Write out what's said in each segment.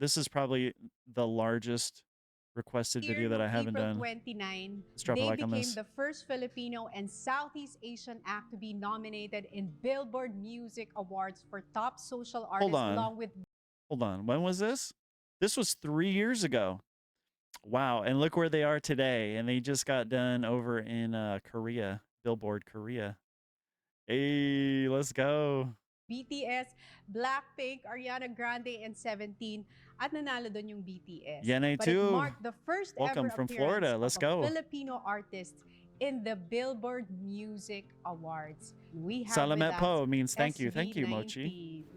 This is probably the largest requested Year video that nung I haven't April done. 29, Let's drop a they like on became this. the first Filipino and Southeast Asian act to be nominated in Billboard Music Awards for Top Social Hold Artist, on. along with Hold on. When was this? This was 3 years ago. Wow, and look where they are today, and they just got done over in Korea, Billboard Korea. Hey, let's go. BTS, Blackpink, Ariana Grande, and 17 at nanalo doon yung BTS. Yene But it too. marked the first Welcome ever from appearance Florida. Let's of a go. Filipino artist in the Billboard Music Awards. We have with Salamat us po means thank you. Thank you, SB19. Mochi.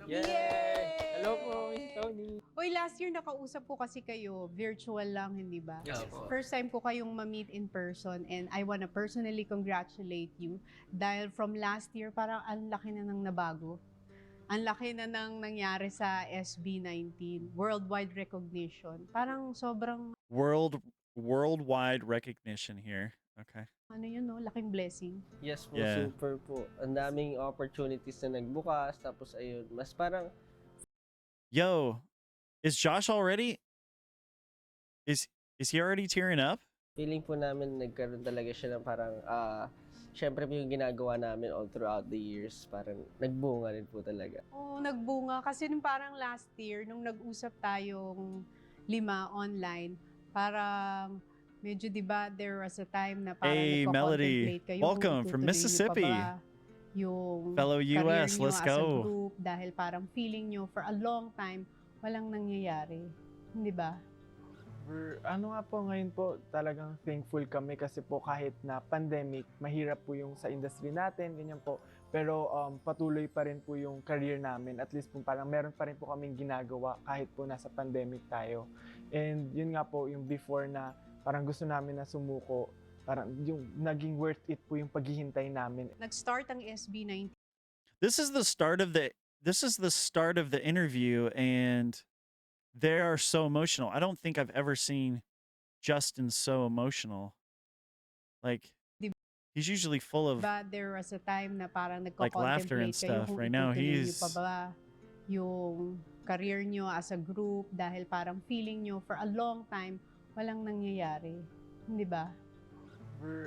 Yay! Hello po, Miss Tony. Hoy, last year nakausap ko kasi kayo, virtual lang, hindi ba? Yes po. First time ko kayong ma-meet in person, and I wanna personally congratulate you dahil from last year parang ang laki na nang nabago. Ang laki na nang nangyari sa SB19, worldwide recognition. Parang sobrang Worldwide recognition here. Okay. ano yun, no? Laking blessing. Yes po, Yeah. super po. Ang daming opportunities na nagbukas. Tapos ayun, mas parang Yo, is Josh already? Is he already tearing up? feeling po namin nagkaroon talaga siya ng parang, syempre po yung ginagawa namin all throughout the years, parang nagbunga rin po talaga. Oo, nagbunga. Kasi nung parang last year, nung nag-usap tayong 5 online, parang medyo, di ba, there was a time na parang Hey, Melody. nagko-contemplate kayo kung Welcome from itutuloy niyo pa Mississippi. ba yung Fellow career US, niyo let's as a go. group dahil parang feeling niyo for a long time walang nangyayari. Hindi ba? Ano nga po ngayon po, talagang thankful kami kasi po kahit na pandemic, mahirap po yung sa industry natin, ganyan po. Pero patuloy pa rin po yung career namin. At least po parang meron pa rin po kaming ginagawa kahit po nasa pandemic tayo. And yun nga po, yung before na parang gusto namin na sumuko, parang yung naging worth it po yung paghihintay namin. Nag-start ang SB19 This is the start of the interview, and they are so emotional. I don't think I've ever seen Justin so emotional. Like, he's usually full of ba, there was a time na parang like laughter and nagko-contemplate kayo stuff. kung Right now, itutuloy niyo pa he's ba yung career niyo as a group dahil parang feeling niyo for a long time walang nangyayari. Hindi ba?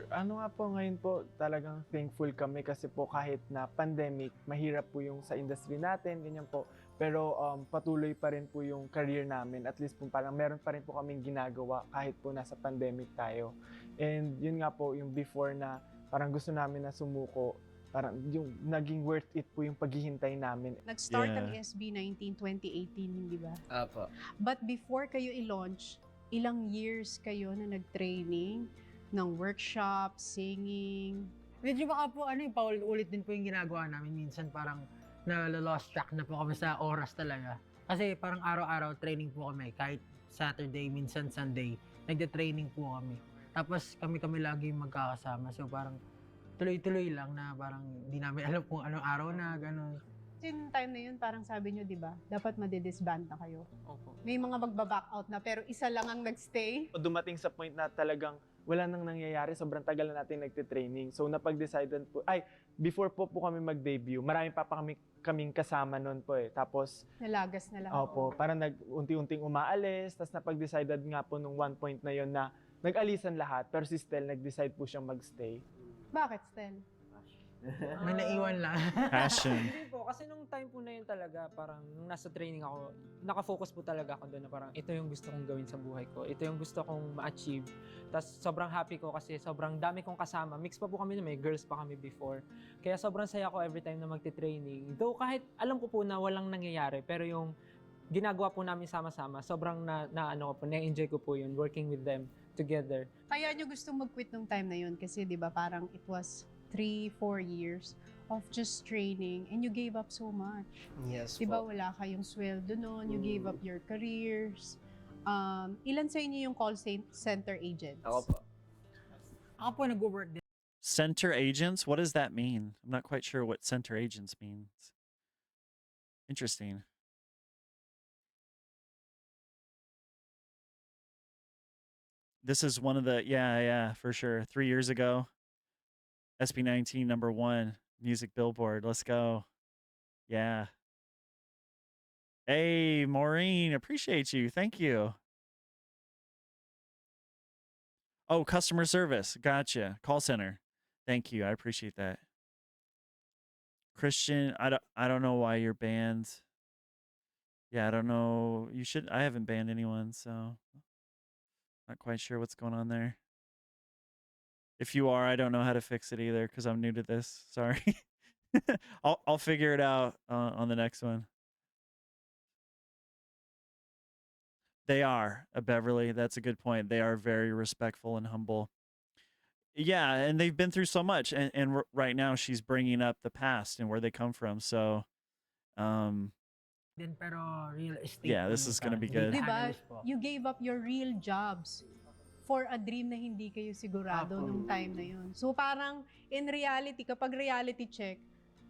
Ano nga po ngayon po, talagang thankful kami kasi po kahit na pandemic, mahirap po yung sa industry natin, ganyan po. Pero patuloy pa rin po yung career namin. At least po parang meron pa rin po kaming ginagawa kahit po nasa pandemic tayo. And yun nga po, yung before na parang gusto namin na sumuko, parang yung naging worth it po yung paghihintay namin. Nag-start ang Yeah. SB19 2018, hindi ba? Apo. But before kayo i-launch, ilang years kayo na nag-training ng workshop, singing. Medyo baka po paulit-ulit din po yung ginagawa namin. Minsan parang na-lost track na po kami sa oras talaga. Kasi parang araw-araw training po kami. Kahit Saturday, minsan Sunday, nagde-training po kami. Tapos kami lagi magkakasama. So parang tuloy-tuloy lang na parang hindi namin alam kung anong araw na, gano'n. Kasi yung time na yun, parang sabi nyo, di ba, dapat madidisband na kayo. Opo. May mga magbaback out na, pero isa lang ang nagstay. Dumating sa point na talagang wala nang nangyayari, sobrang tagal na natin nagte-training. So napag-decidean po, before po kami mag-debut, marami pa kaming kasama noon po eh. Tapos, Nalagas na lang. opo, parang unti-unting umaalis, tapos napag-decided nga po nung one point na yon na nag-alisan lahat, pero si Stel nag-decide po siyang magstay. Bakit, Stel? May naiwan lang. Passion. Hindi po, kasi nung time po na yun talaga, parang nung nasa training ako, nakafocus po talaga ako doon na parang ito yung gusto kong gawin sa buhay ko. Ito yung gusto kong ma-achieve. Tapos sobrang happy ko kasi sobrang dami kong kasama. Mix pa po kami na may girls pa kami before. Kaya sobrang saya ko every time na magte-training. Though kahit alam ko po na walang nangyayari, pero yung ginagawa po namin sama-sama, sobrang na-enjoy ko po yun, working with them together. Kaya nyo gusto mag-quit nung time na yun kasi di ba parang it was 3-4 years of just training and you gave up so much. Yes Di ba po. wala kayong sweldo noon, you gave up your careers. Ilan sa inyo yung call center agents? Ako po. Ako po nag-work din Center agents? What does that mean? I'm not quite sure what center agents means. Interesting. This is one of the, yeah, for sure. 3 years ago, SB19 #1 music Billboard. Let's go. Yeah. Hey, Maureen, appreciate you. Thank you. Oh, customer service. Gotcha. Call center. Thank you. I appreciate that. Christian, I don't know why you're banned. Yeah, I don't know. I haven't banned anyone, so not quite sure what's going on there. If you are, I don't know how to fix it either because I'm new to this. Sorry. I'll figure it out on the next one. They are Beverly. That's a good point. They are very respectful and humble. Yeah, and they've been through so much, and right now she's bringing up the past and where they come from. So, um, Din pero real estate Yeah, po this yung is gonna be data good. Di ba? analyst po. You gave up your real jobs for a dream na hindi kayo sigurado Apo. nung time na yun. So parang in reality, kapag reality check,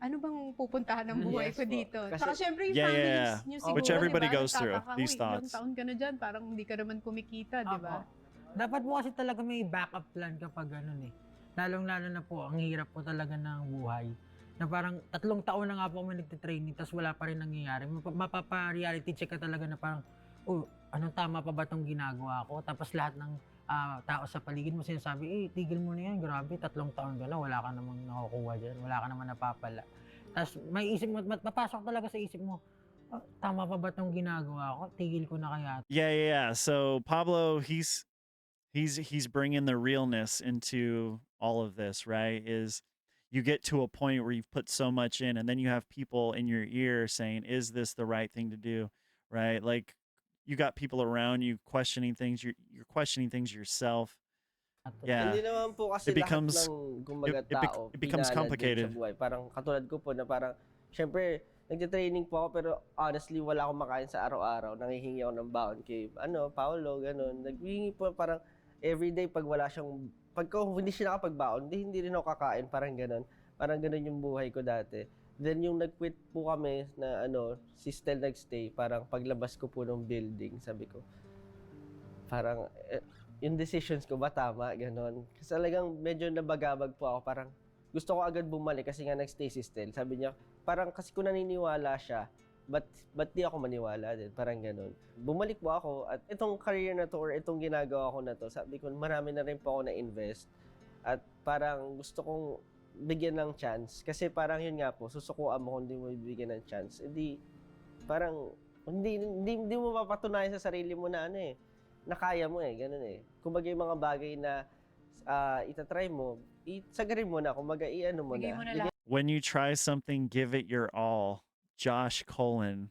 ano bang pupuntahan ng buhay Yes ko po. dito? Kasi- Tsaka syempre yung Yeah, yeah, families yeah. nyo Which siguro, everybody di ba, goes through, nagtataka, these "Uy, ilang thoughts." taon ka na dyan, parang hindi ka naman kumikita, di ba? Apo. Dapat po kasi talaga may backup plan kapag ganun eh. Lalong-lalo na po, ang hirap po talaga ng buhay. Na parang 3 taon na nga po kami nagtitraining tapos wala pa rin nangyayari. Mapapa-reality check ka talaga na parang, oh, anong tama pa ba itong ginagawa ko? Tapos lahat ng tao sa paligid mo sinasabi, tigil mo na yan, grabe, 3 taon ka na, wala ka namang nakukuha dyan, wala ka naman napapala. Tapos may isip mo, mapasok talaga sa isip mo, tama pa ba itong ginagawa ko? Tigil ko na kaya. Yeah. So Pablo, he's bringing the realness into all of this, right? Is you get to a point where you've put so much in, and then you have people in your ear saying, "Is this the right thing to do?" Right? Like you got people around you questioning things. You're questioning things yourself. Yeah. Hindi naman po kasi It becomes- lahat ng kumbaga tao it becomes pinalad din complicated. sa buhay. Parang katulad ko po na parang, syempre, nagte-training po ako pero honestly, wala akong makain sa araw-araw. Nangihingi ako ng baon kay, Paolo, ganun. Naghihingi po parang everyday pag wala siyang, hindi siya nakapagbaon, hindi rin ako kakain, parang ganun. Parang ganun yung buhay ko dati. Then yung nag-quit po kami na si Stel nag-stay, parang paglabas ko po ng building, sabi ko, parang, yung decisions ko ba tama, ganon. Kasi talagang medyo nabagabag po ako, parang gusto ko agad bumalik kasi nga nag-stay si Stel. Sabi niya, parang kasi kung naniniwala siya, ba't di ako maniwala din, parang ganon. Bumalik po ako at itong career na to or itong ginagawa ko na to, sabi ko, marami na rin po ako na-invest at parang gusto kong bigyan ng chance. Kasi parang yun nga po, susukuan mo kung hindi mo bibigyan ng chance. Hindi, parang, hindi mo mapatunayan sa sarili mo na na kaya mo ganun Kumbaga yung mga bagay na itatry mo, isagarin mo na, kumbaga i-ano mo Bigay na. mo na lahat. When you try something, give it your all. Josh Cullen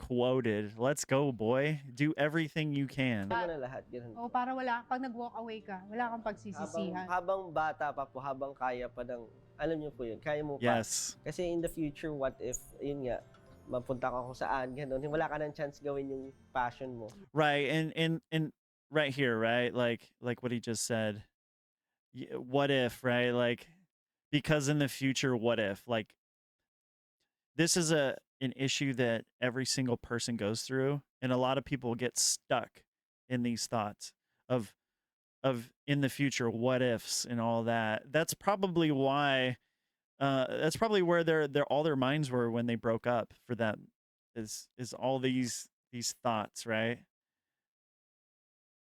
quoted, "Let's go, boy. Do everything you can." Bigay mo na lahat, ganun. O para pag nag-walk away ka, wala kang pagsisisihan. Habang bata pa po, habang kaya pa ng, alam niyo po yun, kaya mo pa. Yes. Kasi in the future, what if, yun nga, mapunta ka kung saan, ganun. Wala ka ng chance gawin yung passion mo. Right. And right here, right? Like what he just said. What if, right? Like, because in the future, what if? Like, this is an issue that every single person goes through, and a lot of people get stuck in these thoughts of in the future, what ifs and all that. That's probably why that's probably where all their minds were when they broke up for them, is all these thoughts, right?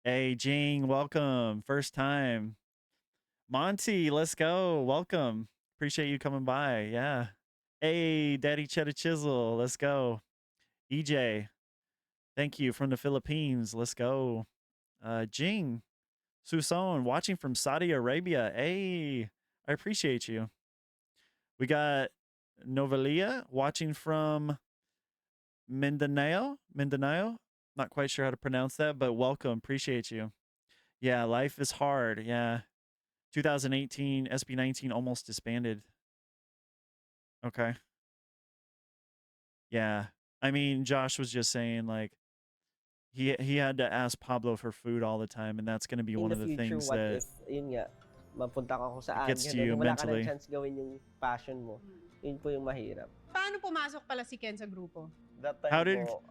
Hey, Jing, welcome. First time. Monty, let's go. Welcome. Appreciate you coming by. Yeah. Hey, Daddy Cheddar Chisel, let's go. EJ, thank you from the Philippines. Let's go. Jing, Suson, watching from Saudi Arabia. Hey, I appreciate you. We got Novelia watching from Mindanao. Not quite sure how to pronounce that, but welcome. Appreciate you. Yeah, life is hard. Yeah. 2018, SB19 almost disbanded. Okay. Yeah. I mean, Josh was just saying, like, he had to ask Pablo for food all the time, and that's going to be one of the things what that if, yun nga, mapunta ka kung saan, gets to ganun. you Wala ka mentally. ng chance gawin yung passion mo. Yun po yung mahirap. Paano pumasok pala si Ken sa grupo? That time How did po,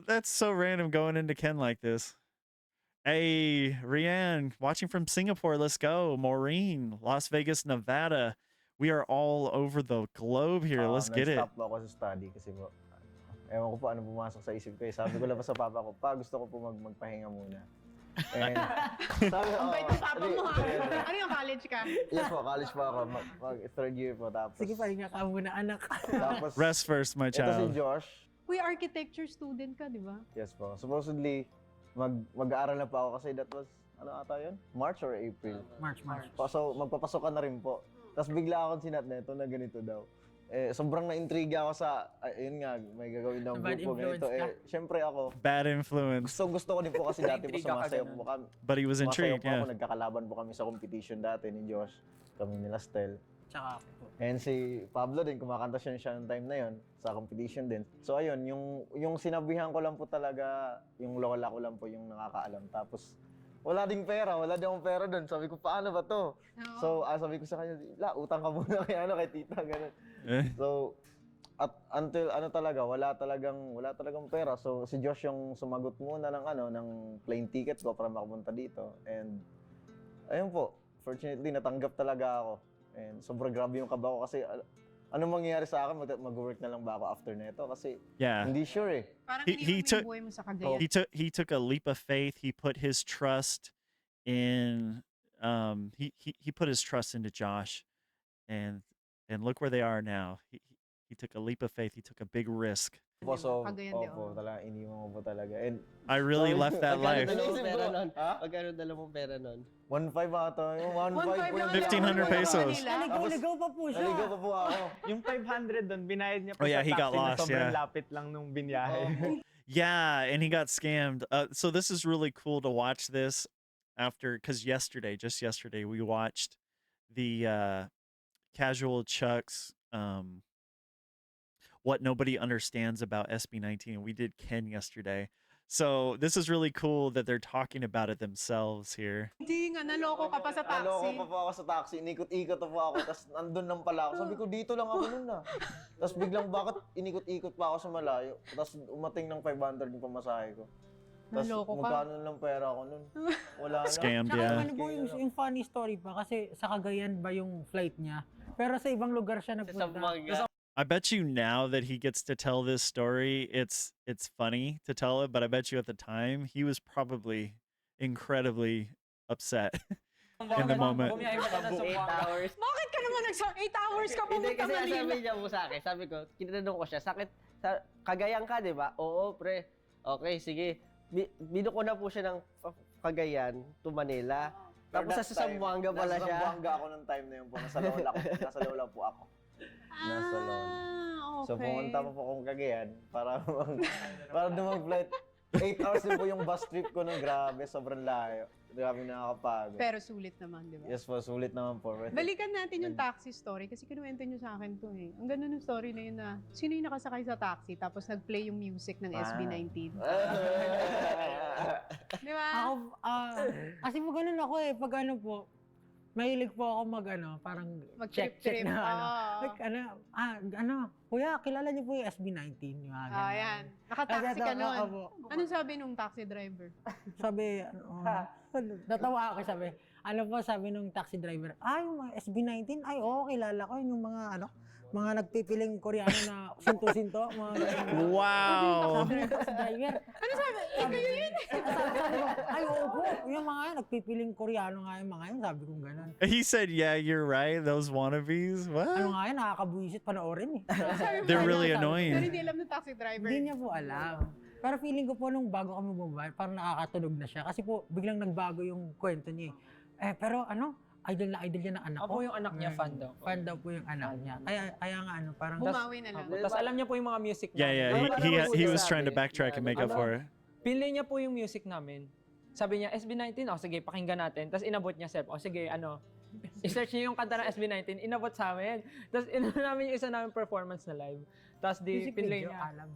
that's so random going into Ken like this. Hey, Rianne, watching from Singapore. Let's go. Maureen, Las Vegas, Nevada. We are all over the globe here. Let's get it. Nag-stop po ako sa study kasi po, Ewan ko po ano pumasok sa isip ko eh. Sabi ko lang pa sa papa ko, pa gusto ko po magpahinga muna. And sabi ko, Ang bait ng papa mo ha. Ano yung college ka? yes po, college po ako. Third year po. Tapos, Sige, pahinga ka muna, anak. tapos Rest first, my ito si child. Josh. Uy, architecture student ka, di ba? Yes po. Supposedly, mag-aaral na pa ako kasi that was, ano ata yun? March or April? March. So, magpapasok ka na rin po. Tapos bigla akong sinat na ito na ganito daw. Sobrang na-intriga ako sa, ayun nga, may gagawin daw Bad grupo ganito. influence ka? Syempre ako, Bad influence, gusto ko din po kasi dati po Naintriga ka sumasayaw ganun. po kami. but he was Sumasayaw intrigued. po ako, Yeah. nagkakalaban po kami sa competition dati ni Josh. Kami nila Stel. Tsaka ako po. And si Pablo din, kumakanta siya ng time na yon sa competition din. So ayun, yung sinabihan ko lang po talaga, yung lola ko lang po yung nakakaalam. Tapos wala ding pera, wala din akong pera doon. Sabi ko, paano ba to? Oo. So sabi ko sa kanya, utang ka muna kay tita, ganun. Eh, So at until wala talagang pera. So si Josh yung sumagot muna ng plane ticket ko para makapunta dito. And ayun po, fortunately natanggap talaga ako. And sobrang grabe yung kaba ko kasi ano mangyayari sa akin, mag-work na lang ba ako after nito kasi yeah. hindi sure eh. Parang He- iniwan he mo took- yung buhay mo sa Cagayan. He took a leap of faith. He put his trust in he put his trust into Josh, and look where they are now. He took a leap of faith. He took a big risk. Po, so, Cagayan de opo, Oro. talaga, iniwan ko po talaga. And I really left that life. Magkano dala mong pera nun? 1.5 ata, yung 1.5 po yung 1,500 pesos. Naligaw pa po siya. Naligaw pa po ako. Yung 500 doon, binayad niya pa Oh, yeah, sa he taxi got na lost, sobrang yeah. lapit lang nung binyahe. Yeah, and he got scammed. So this is really cool to watch this after, because just yesterday, we watched the Casual Chucks What Nobody Understands About SB19. We did Ken yesterday. So this is really cool that they're talking about it themselves here. Hindi nga, naloko ka pa sa Naloko taxi. pa po ako sa taxi, inikot-ikot pa po ako, tapos nandun lang pala ako. Sabi ko, dito lang ako nun na. Tapos biglang bakit inikot-ikot pa ako sa malayo, tapos umating ng 500 yung pamasahe ko. Tapos Naloko ka. magkano lang pera ako nun? Wala na. Scammed, Tsaka yeah. ano po yung funny story pa kasi sa Cagayan ba yung flight niya? Pero sa ibang lugar siya Sa nagpunta. mga I bet you now that he gets to tell this story, it's funny to tell it, but I bet you at the time he was probably incredibly upset in the moment. Bumiyahe mo na ng 8 Zamboanga. hours. Bakit ka naman 8 hours ka Hindi pumunta kasi Manila? sabi niya po sa akin, sabi ko, kinanong ko siya, Cagayan ka, di ba? Oo, pre. Okay, sige. Bino ko na po siya ng Cagayan to Manila. Tapos sa Zamboanga pala Nasa siya. Zamboanga ako nung time na yun po. Nasa Lola po ako. Nasa Lola. Ah, okay. So pumunta pa po akong Cagayan para mag-flight. 8 hours din po yung bus trip ko nung grabe, sobrang layo. Grabe nakakapagod. Pero sulit naman, di ba? Yes po, sulit naman po. Balikan natin yung taxi story kasi kinuwento nyo sa akin to eh. Ang ganda ng story na yun na sino yung nakasakay sa taxi tapos nag-play yung music ng SB19. Di ba? Ako, kasi po ganun ako eh. Pag ano po, mahilig po ako parang check Mag-trip-trip. na Oo. Like, kuya, kilala niyo po yung SB19? Yung mga ganun. Ah, yan. Nakataxi ka nun. Opo. Anong sabi nung taxi driver? Sabi, natawa ako, sabi nung taxi driver, yung mga SB19, kilala ko, yung mga mga nagpipiling Koreano na sinto-sinto, mga ganun. Wow. Sabi ng taxi driver, Ano sabi? Kayo yun? sabi ko, oo po, yung mga nagpipiling Koreano nga yung mga yun, sabi ko gano'n. He said, "Yeah, you're right. Those wannabes. Ano What? nga yun, nakakabuisit panoorin eh. Sabi mo, They're really Pero annoying." hindi alam ng taxi driver. Hindi niya po alam. Pero feeling ko po nung bago kami bumaba, parang nakakatunog na siya. Kasi po, biglang nagbago yung kwento niya eh. Pero idol niya ng anak ko. Ako yung anak niya, fan daw. Fan daw po yung anak niya. Kaya nga parang... Bumawi na lang. Tapos alam niya po yung mga music Yeah, namin. yeah. He was trying to backtrack and make up for it. Pinlay niya po yung music namin. Sabi niya, SB19, sige, pakinggan natin. Tapos inabot niya, Sep, sige, i-search niya yung kanta ng SB19, inabot sa amin. Tapos namin yung isa namin performance na live. Tapos Music pinlay video, niya. alam.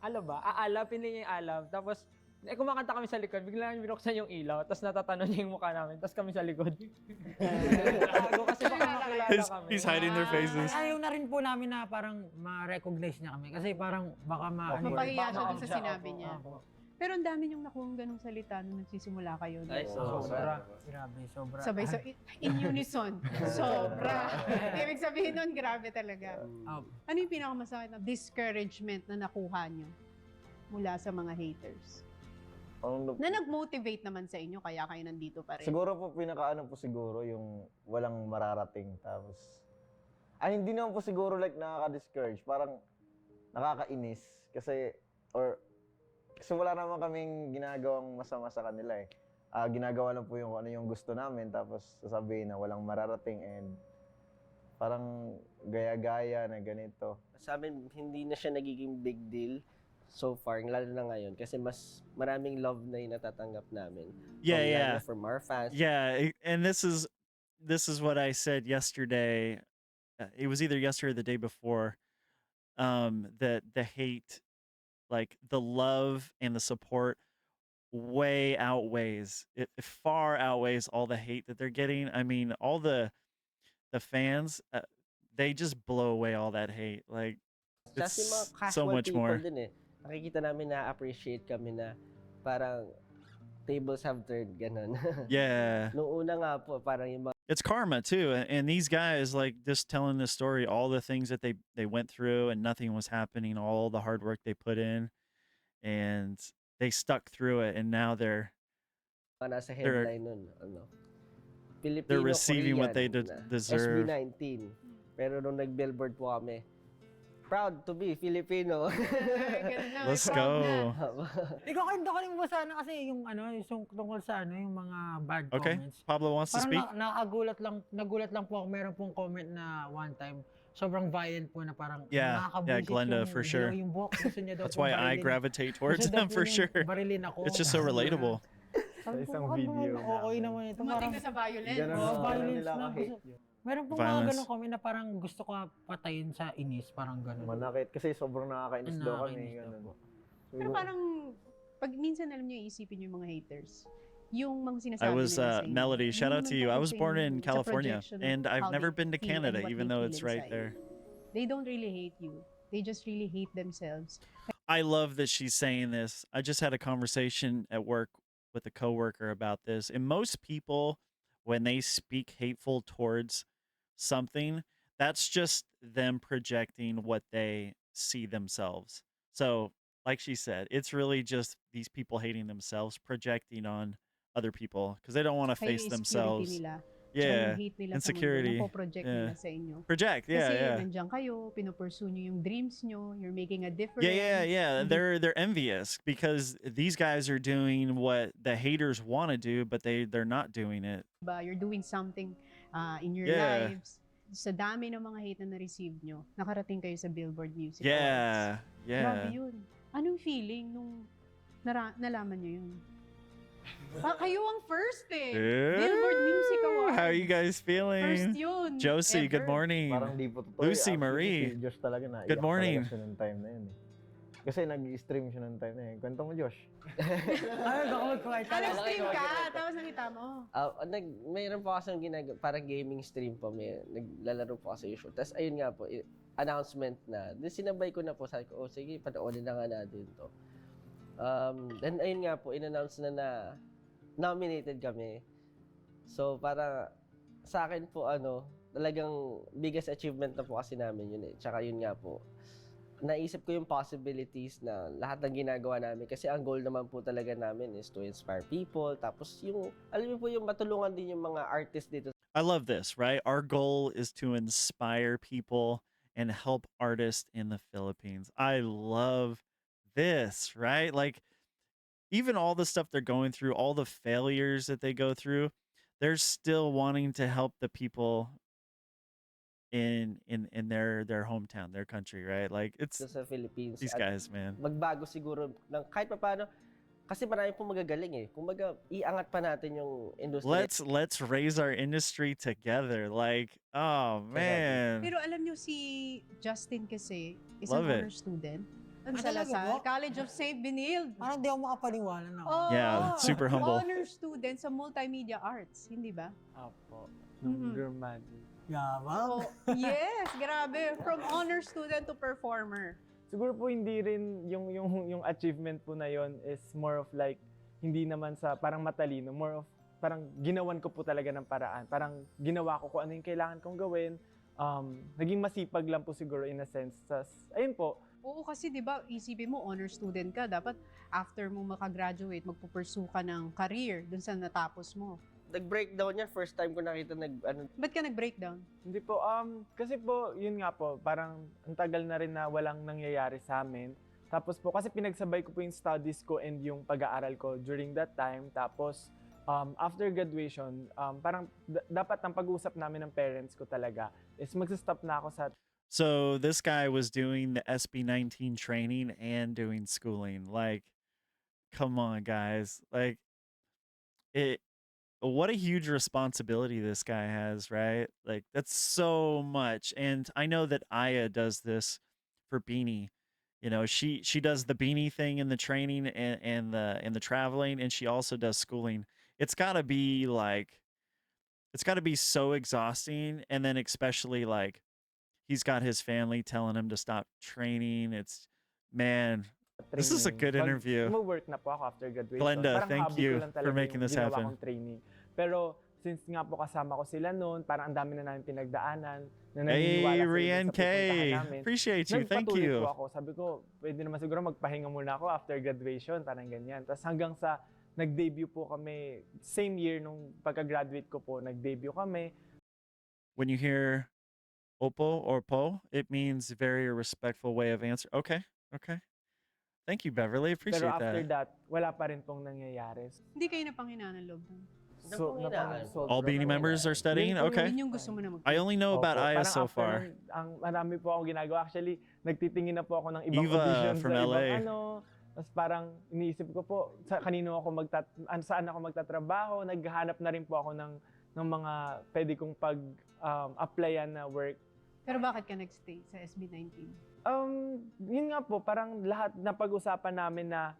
Alam ba? Pinlay niya yung alam. Tapos, kumakanta kami sa likod, biglang binuksan yung ilaw, tapos natatanon niya yung mukha namin, tapos kami sa likod. Tago kasi baka makilala kami. He's hiding their faces. Ayaw na rin po namin na parang ma-recognize niya kami. Kasi parang baka Mapahiya siya dun sa Opo. sinabi niya. Pero ang dami niyong nakuha ganung salita nung nagsisimula kayo. Ay, Sobra. Grabe, sobra. Sabay, in unison. Sobra. Ibig sabihin nun, grabe talaga. Ano yung pinakamasakit na discouragement na nakuha niyo? mula sa mga haters? Ang- Na nag-motivate naman sa inyo, kaya kayo nandito pa rin. Siguro po, pinakaano po siguro, yung walang mararating. Tapos, hindi naman po siguro like nakaka-discourage. Parang nakakainis. Kasi wala naman kaming ginagawang masama sa kanila eh. Ginagawa lang po yung ano yung gusto namin. Tapos sasabihin na walang mararating and parang gaya-gaya na ganito. Sa amin, hindi na siya nagiging big deal so far, lalo na ngayon. Kasi mas maraming love na yung natatanggap namin. Yeah, Lalo yeah. na from our fans. Yeah, and this is what I said yesterday. It was either yesterday or the day before. That the hate, like the love and the support, way outweighs. It far outweighs all the hate that they're getting. I mean, all the fans, they just blow away all that hate. Like Just yung mga it's casual so much people more. din eh. Nakikita namin na appreciate kami na parang tables have turned, ganun. Yeah. Noong una nga po, parang yung mga It's karma too, and these guys like just telling this story, all the things that they went through and nothing was happening, all the hard work they put in, and they stuck through it, and now they're nasa headline nun, Filipino, they're receiving what they Korean na deserve. SB19. Pero nung nag-billboard po kami, proud to be Filipino. Ganun na, may Let's proud na. go. Ikaw, kwento ko rin mo sana kasi yung yung tungkol sa yung mga bad Okay, comments. Pablo wants to Parang speak. nagulat lang po ako, meron pong comment na one time, sobrang violent po na parang Yeah, nakakabuisit Glenda, yung for sure. Yung buhok, gusto niya daw That's pong why I barilin. gravitate Gusto towards daw them po for niyang sure. Barilin ako. It's just so relatable. Sabi Sa isang ko, video okay namin. naman ito. Dumating Parang, ka sa violence. Ganun oh, na violence nila na. ka-hate. Meron pong mga Violence. ganun comment na parang gusto ko patayin sa inis, parang ganun. Manakit kasi sobrang nakakainis daw kami. Nakakainis daw Ganun. po. Pero parang, pag minsan alam nyo, isipin nyo yung mga haters. Yung mga sinasabi I was nila sa inyo. Melody. Shout Hindi out to naman you. I tungkol was sa born inyo. in It's a California, projection of and I've how never they been to feel and Canada, what even they though feel it's right inside. there. They don't really hate you. They just really hate themselves. I love that she's saying this. I just had a conversation at work with a coworker about this. And most people, when they speak hateful towards something, that's just them projecting what they see themselves. So, like she said, it's really just these people hating themselves, projecting on other people because they don't want to Kayo face yung themselves. insecurity nila. Tsaka Yeah. yung hate nila insecurity. sa mundo, napoproject Yeah. nila sa inyo. Project. Yeah, Kasi yeah. nandiyan kayo, pinupursue nyo yung dreams nyo, you're making a difference. Yeah. Hindi- They're envious because these guys are doing what the haters want to do, but they're not doing it. Diba? You're doing something in your Yeah. lives. Sa dami ng mga hate na na-receive nyo, nakarating kayo sa Billboard Music Awards. Yeah. Grabe Yeah. yun. Anong feeling nung nalaman nyo yun? Kayo ang first eh. Billboard Music Awards. How are you guys First feeling? yun. Josie, good ever. morning. Parang di po totoo. Lucy Actually, Marie. Si Josh talaga na. Good morning. Siya nung time na yun eh. Kasi nag-stream siya nung time na yun. Kwento mo, Josh. Ay, baka magkakaita. Nag-stream ka, tapos nakita mo. mayroon po kasi parang gaming stream po. Naglalaro po kasi yung show. Tapos ayun nga po, announcement na. Then sinabay ko na po. Sabi ko, sige, panoorin na nga natin to. Then ayun nga po, in-announce na nominated kami. So para sa akin po talagang biggest achievement na po kasi namin yun eh. Tsaka yun nga po, naisip ko yung possibilities na lahat ng ginagawa namin kasi ang goal naman po talaga namin is to inspire people. Tapos yung, alam niyo po yung matulungan din yung mga artists dito. I love this, right? Our goal is to inspire people and help artists in the Philippines. I love this, right? Like, even all the stuff they're going through, all the failures that they go through, they're still wanting to help the people in their hometown, their country, right? Like, it's Sa Philippines. these At guys, man. magbago siguro ng kahit papaano kasi marami pong magagaling eh. Kumbaga, iangat pa natin yung industry. Let's raise our industry together. Like, oh man. Pero alam nyo si Justin kasi, Love isang it. honor student. Ang Ah, talaga Salazar, po? College of St. Benilde. Parang di ako makapaniwala na. Oh, Yeah, super humble. Honor student sa multimedia arts, hindi ba? Apo. Mhm. Dramatic. Yabang. Oh, yes, grabe. From honor student to performer. Siguro po hindi rin yung achievement po na yon is more of like hindi naman sa parang matalino, more of parang ginawan ko po talaga ng paraan. Parang ginawa ko kung ano yung kailangan kong gawin. Naging masipag lang po siguro in a sense. Tas, ayun po, Oo, kasi 'di ba, isipin mo honor student ka, dapat after mo maka-graduate magpu-pursue ka ng career dun sa natapos mo. Nag-breakdown yan, first time ko nakita Ba't ka nag-breakdown? Hindi po, kasi po, yun nga po, parang ang tagal na rin na walang nangyayari sa amin. Tapos po, kasi pinagsabay ko po yung studies ko and yung pag-aaral ko during that time. Tapos, after graduation, parang dapat ang pag-uusap namin ng parents ko talaga is magsa-stop na ako sa So this guy was doing the SB19 training and doing schooling. Like, come on, guys. Like, it. What a huge responsibility this guy has, right? Like, that's so much. And I know that Aya does this for Beanie. You know, she does the Beanie thing in the training and the traveling, and she also does schooling. It's gotta be like, it's gotta be so exhausting, and then especially like he's got his family telling him to stop training. It's, man, this is a training. good interview. Work na po ako after graduation. Glenda, Parang thank hobby ko you lang for talaga making yung this ginawa happen. kong training. Pero since nga po kasama ko sila noon, parang ang dami na namin pinagdaanan, na naniniwala Hey, sila dun Rian sa K. pupuntahan namin. Appreciate you. Thank Nagpatuloy you. po ako. Sabi ko, pwede naman siguro magpahinga muna ako after graduation, parang ganyan. Tapos hanggang sa nag-debut po kami, same year nung pagka-graduate ko po, nag-debut kami. When you hear Oppo or Po, it means very respectful way of answer. Okay, okay. Thank you, Beverly. Pero Appreciate after that. that, wala pa rin pong nangyayari. Hindi kayo napanghinaan ng loob doon. Napanghinaan. All Beanie members are studying? Yun po Okay. Yun yung gusto mo na I only know about Opo, Aya parang so after far. nun, ang marami po akong ginagawa. Actually, nagtitingin na po ako ng ibang Eva auditions from sa LA. ibang ano. Tapos parang iniisip ko po, kanino ako saan ako magtatrabaho. Naghahanap na rin po ako ng mga pwede kong applyan na work. Pero bakit ka nag-stay sa SB19? Yun nga po, parang lahat na pag-usapan namin na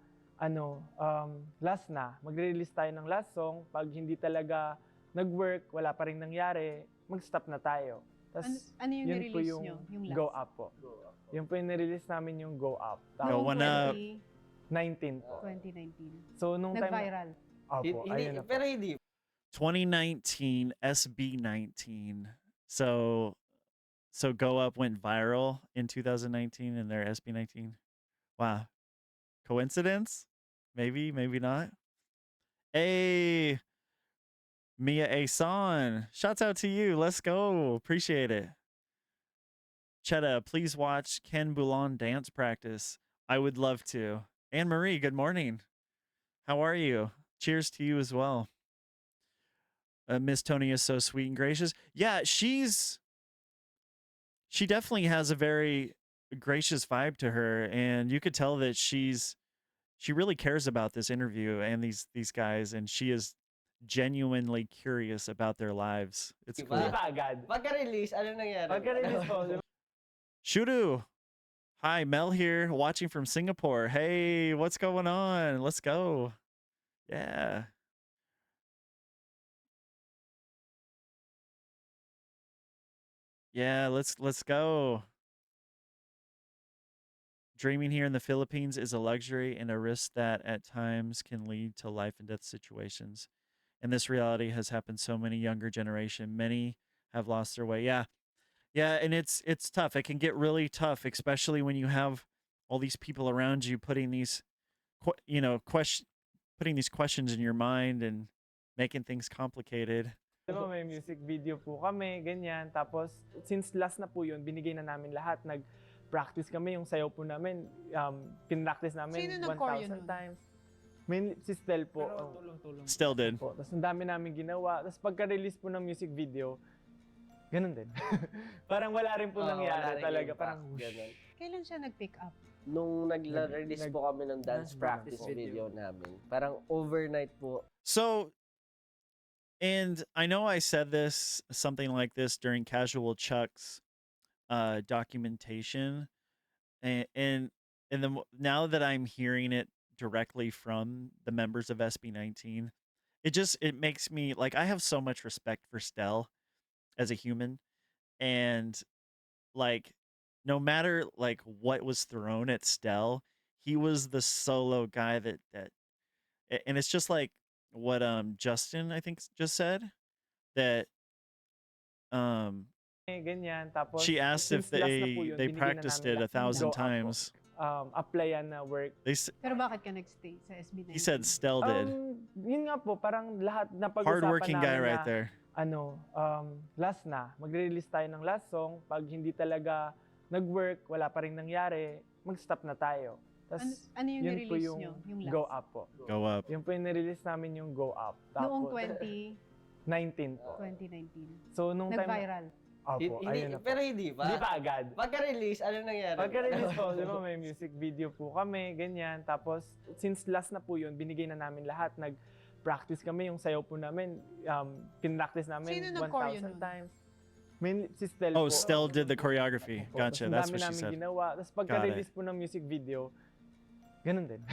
last na. Magre-release tayo ng last song. Pag hindi talaga nag-work, wala pa rin nangyari, mag-stop na tayo. Tas, Ano yung yun po nirelease yung nyo? Yung last? Go Up po. Yun po yung nirelease namin yung Go Up. Go Noong One Up. 19 po. 2019. So, nung time... Nag-viral. Opo, ayun na po. Pero hindi. 2019 SB19. So Go Up went viral in 2019 and their SB19. Wow. Coincidence? Maybe, maybe not. Hey, Mia Asan. Shouts out to you. Let's go. Appreciate it. Chetta, please watch Ken Boulon dance practice. I would love to. Anne Marie, good morning. How are you? Cheers to you as well. Miss Tony is so sweet and gracious. Yeah, she definitely has a very gracious vibe to her, and you could tell that she really cares about this interview and these guys, and she is genuinely curious about their lives. It's Diba? cool. Di ba agad? Pagka-release, ano nangyari? Pagka-release po, di ba? Shudu. Hi, Mel here, watching from Singapore. Hey, what's going on? Let's go. Yeah. Yeah, let's go. Dreaming here in the Philippines is a luxury and a risk that at times can lead to life and death situations. And this reality has happened so many younger generation. Many have lost their way. Yeah. Yeah, and it's tough. It can get really tough, especially when you have all these people around you putting these putting these questions in your mind and making things complicated. Diba, may music video po kami, ganyan. Tapos, since last na po yun, binigay na namin lahat. Nag-practice kami, yung sayaw po namin, pinractice namin Sino nag-choreo 1,000 nun? times. Si Stel po. Pero tulong-tulong. Still did. Po. Tapos, ang dami namin ginawa. Tapos, pagka-release po ng music video, ganun din. Parang wala rin po nangyari talaga. Parang, Ganun. Kailan siya nag-pick up? Nung nag-release po kami ng dance Dance practice practice video namin, parang overnight po. So, and I know I said this, something like this during Casual Chuck's documentation, and then now that I'm hearing it directly from the members of SB19, it makes me like, I have so much respect for Stell as a human, and like, no matter like what was thrown at Stell, he was the solo guy and it's just like what Justin I think just said, that ganyan. Tapos, She asked if since last na po yun, they binigay na practiced namin it lahat ng 1,000 go up po. times. Applyan na work. Pero bakit ka nagstay sa SB19? He said Stell did. Yun nga po, parang lahat na Hardworking pag-usapan guy namin right na, there. last na, magre-release tayo ng last song. Pag hindi talaga nag-work, wala pa rin nangyari, mag-stop na tayo. Tas, Ano yung yun po nirelease yung nyo? Yung last? Go Up po. Go up. Yun po yung nirelease namin yung Go Up. Noong Tapos, 19 po. 2019. So, nung time Nag-viral. Opo, ayun na po. Pero hindi pa. Hindi pa agad. Pagka-release, ano nangyari? Pagka-release po, di ba, may music video po kami, ganyan. Tapos, since last na po yun, binigay na namin lahat. Nag-practice kami, yung sayaw po namin, pinractice namin Sino nag-choreo 1,000 nun? times. Mainly, si Stel Oh, po. Stell did the choreography. Opo. Gotcha. Tapos, That's ang what she dami namin said. ginawa. Tapos, pagka-release po ng music video, ganun din.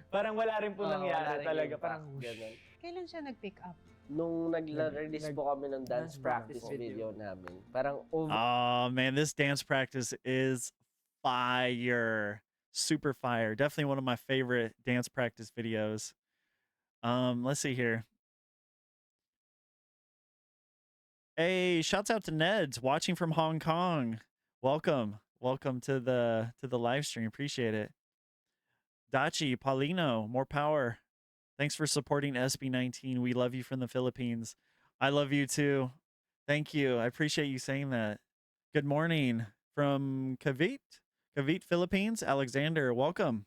Parang wala rin po nangyari talaga. Parang, Ganun. Kailan siya nag-pick up? Nung nag-release Nag- po kami ng dance Dance practice practice video namin, parang over Oh man, this dance practice is fire. Super fire. Definitely one of my favorite dance practice videos. Let's see here. Hey, shouts out to Neds watching from Hong Kong. Welcome. Welcome to the live stream. Appreciate it. Dachi, Paulino, more power. Thanks for supporting SB19. We love you from the Philippines. I love you too. Thank you. I appreciate you saying that. Good morning from Cavite, Philippines. Alexander, welcome.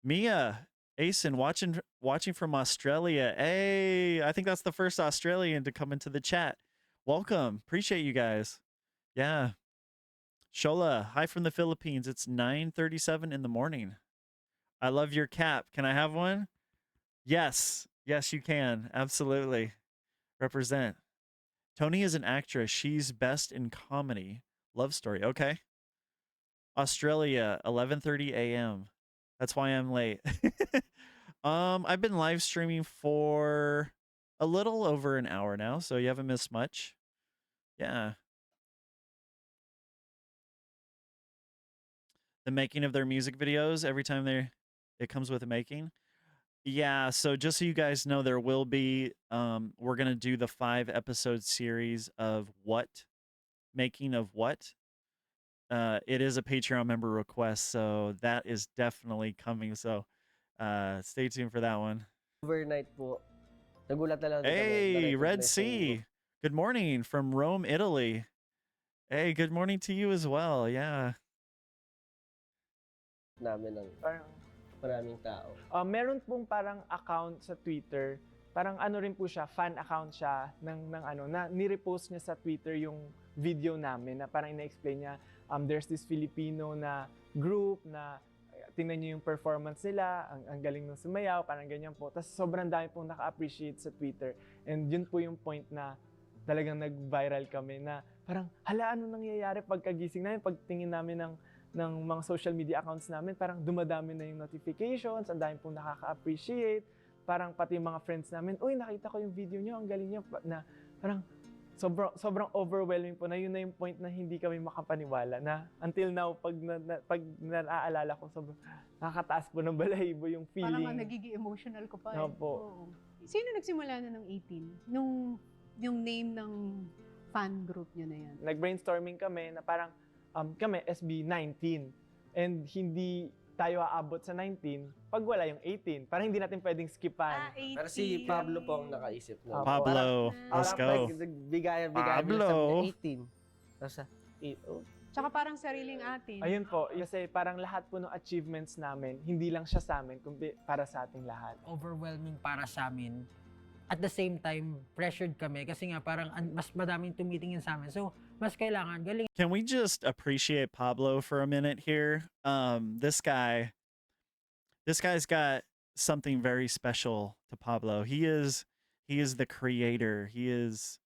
Mia, Asen, watching from Australia. Hey, I think that's the first Australian to come into the chat. Welcome. Appreciate you guys. Yeah. Shola, hi from the Philippines. It's 9:37 in the morning. I love your cap. Can I have one? Yes. Yes, you can. Absolutely. Represent. Tony is an actress. She's best in comedy. Love story. Okay. Australia, 11:30 a.m. That's why I'm late. I've been live streaming for a little over an hour now, so you haven't missed much. Yeah. The making of their music videos, every time it comes with a making. Yeah, so just so you guys know, there will be we're gonna do the 5-episode series of making of what. It is a Patreon member request, so that is definitely coming. So stay tuned for that one. overnight po. Nagulat na lang din kami. Hey, Red Na-recognize yung Sea. Good morning from Rome, Italy. Hey, good morning to you as well. Yeah. namin ng parang maraming tao. meron pong parang account sa Twitter. Parang ano rin po siya, fan account siya ng ano na ni-repost niya sa Twitter yung video namin na parang ina-explain niya there's this Filipino na group na tingnan niyo yung performance nila, ang galing ng sumayaw, parang ganyan po. Tapos sobrang dami pong naka-appreciate sa Twitter. And yun po yung point na talagang nag-viral kami na parang hala, ano nangyayari pagkagising namin, pagtingin namin ng mga social media accounts namin, parang dumadami na yung notifications, ang dami pong nakaka-appreciate, parang pati yung mga friends namin, uy, nakita ko yung video nyo, ang galing nyo, na parang sobrang overwhelming po na yun na yung point na hindi kami makapaniwala na until now, pag naaalala ko, sobrang nakakataas po ng balahibo yung feeling. Parang nagiging emotional ko pa. Opo. Oo. Sino nagsimula na ng 18? Yung name ng fan group nyo na yan? Nag-brainstorming kami na parang kami SB19 and hindi tayo aabot sa 19 pag wala yung 18. Parang hindi natin pwedeng skipan. 18. Pero si Pablo po ang nakaisip nun. Pablo, let's go. Bigayan Pablo. 18. Tapos Tsaka parang sariling atin. Ayun po, kasi parang lahat po ng achievements namin, hindi lang siya sa amin, kundi para sa ating lahat. Overwhelming para sa amin. At the same time, pressured kami kasi nga parang mas madaming tumitingin sa amin. So, mas kailangan galing. Can we just appreciate Pablo for a minute here? This guy's got something very special to Pablo. He is the creator. He is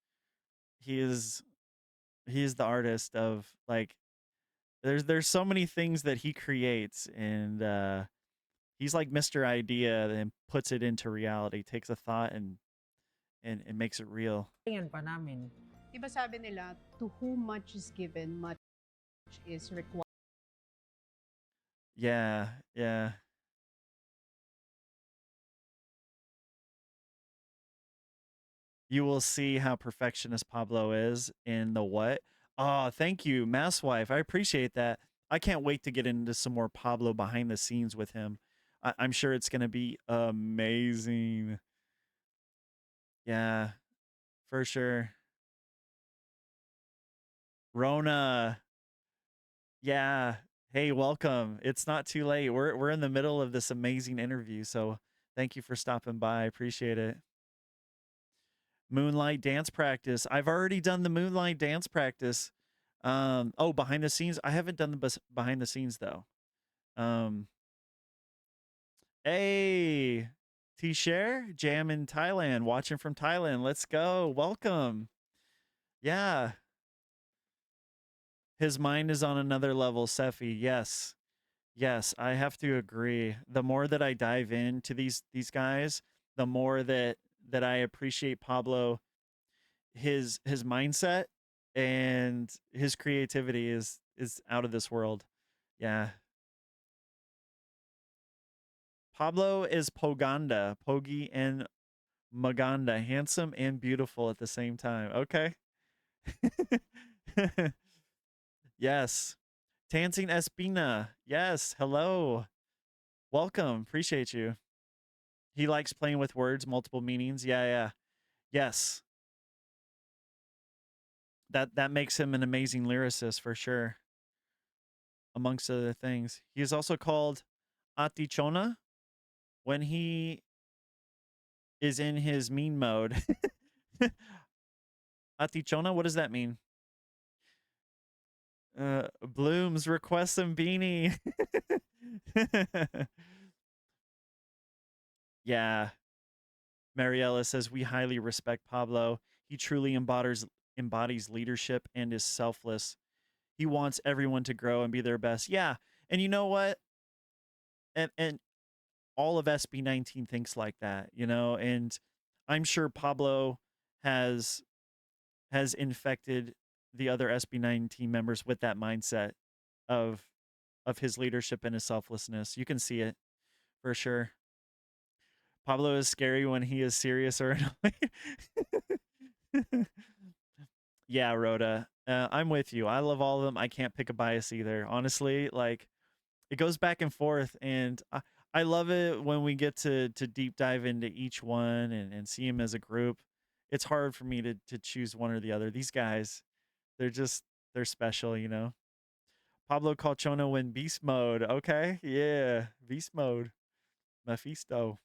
the artist of, like, there's so many things that he creates, and he's like Mr. Idea and puts it into reality, takes a thought and makes it real. Galingan pa namin. Diba sabi nila, to whom much is given, much is required. Yeah, yeah. you will see how perfectionist Pablo is in the what. Oh, thank you, Mass Wife. I appreciate that. I can't wait to get into some more Pablo behind the scenes with him. I'm sure it's gonna be amazing. Yeah, for sure. Rona, yeah. Hey, welcome. It's not too late. We're in the middle of this amazing interview, so thank you for stopping by. I appreciate it. Moonlight dance practice. I've already done the moonlight dance practice. Oh, behind the scenes. I haven't done the behind the scenes though. Um, hey, T-Share, Jam in Thailand, watching from Thailand. Let's go. Welcome. Yeah. His mind is on another level, Sephi. Yes. Yes, I have to agree. The more that I dive into these guys, the more that I appreciate Pablo, his mindset and his creativity is out of this world. Yeah. Pablo is Poganda, Pogi and Maganda, handsome and beautiful at the same time. Okay. Yes. Tansing Espina. Yes. Hello. Welcome. Appreciate you. He likes playing with words, multiple meanings. Yeah, yeah. Yes. That makes him an amazing lyricist for sure, amongst other things. He is also called Atichona when he is in his mean mode. Atichona, what does that mean? Blooms request some beanie. Yeah. Mariella says we highly respect Pablo. He truly embodies leadership and is selfless. He wants everyone to grow and be their best. Yeah. And you know what? And all of SB19 thinks like that, you know, and I'm sure Pablo has infected the other SB19 members with that mindset of his leadership and his selflessness. You can see it for sure. Pablo is scary when he is serious or annoyed. Yeah, Rhoda. I'm with you. I love all of them. I can't pick a bias either. Honestly, like it goes back and forth, and I love it when we get to deep dive into each one and see them as a group. It's hard for me to choose one or the other. These guys, they're special, you know. Pablo Calchono in beast mode. Okay, yeah, beast mode. Mephisto.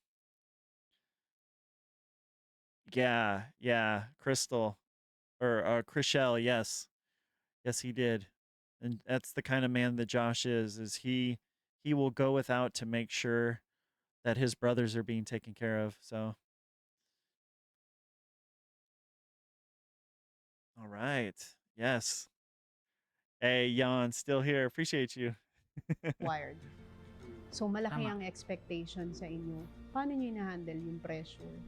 Yeah, yeah. Crystal or Chriselle. Yes, yes, he did, and that's the kind of man that Josh is. Is he will go without to make sure that his brothers are being taken care of. So, all right. Yes. Hey, Jan, still here. Appreciate you. Wired. So malaki Tama. ang expectation sa inyo. Paano nyo ina-handle yung pressure?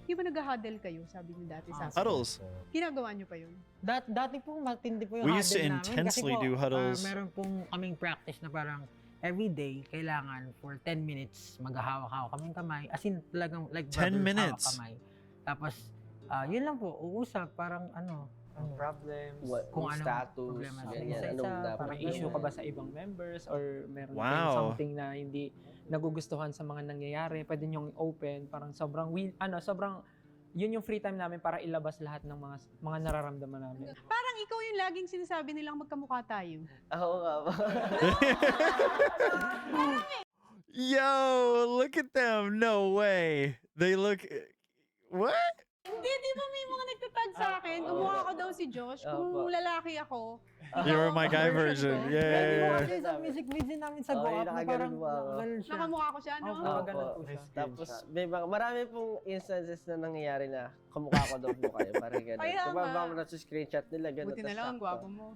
Di ba nag-huddle kayo, sabi niyo dati sa akin? Huddles. Ginagawa nyo pa yun? Dati po matindi po yung We used to huddle namin. Kasi intensely po, do huddles. meron pong kaming practice na parang everyday, kailangan for 10 minutes maghahawak-hawak kaming kamay. As in, talagang like 10 brothers minutes? hawak kamay. Tapos, yun lang po, uusap, parang Problems, Kung Yung anong status, problema sa ganyan, isa-isa, anong dapat. may parang issue ganun. ka ba sa ibang members or meron Wow. kayong something na hindi nagugustuhan sa mga nangyayari, pwede niyong open, parang sobrang yun yung free time namin para ilabas lahat ng mga nararamdaman namin. Parang ikaw yung laging sinasabi nilang magkamukha tayo. Oo nga ba? Yo, look at them. No way. They look. What? Hindi, di ba may mga nagtatag sa akin? Kumukha ko daw si Josh. Kung Opo. lalaki ako. You were my guy version. ko. Yeah, yeah, yeah. Kasi sa music video namin sa Oo, Go yung Up, na nakaganon parang mo ako. ganun siya. Nakamukha ko siya, no? Opo. Ganun po Opo. siya. Tapos marami pong instances na nangyayari na kamukha ko daw po kayo. Parang gano'n. Kaya Diba nga. ba mo screenshot nila gano'n. Buti na tas lang, ang sakto. gwapo mo.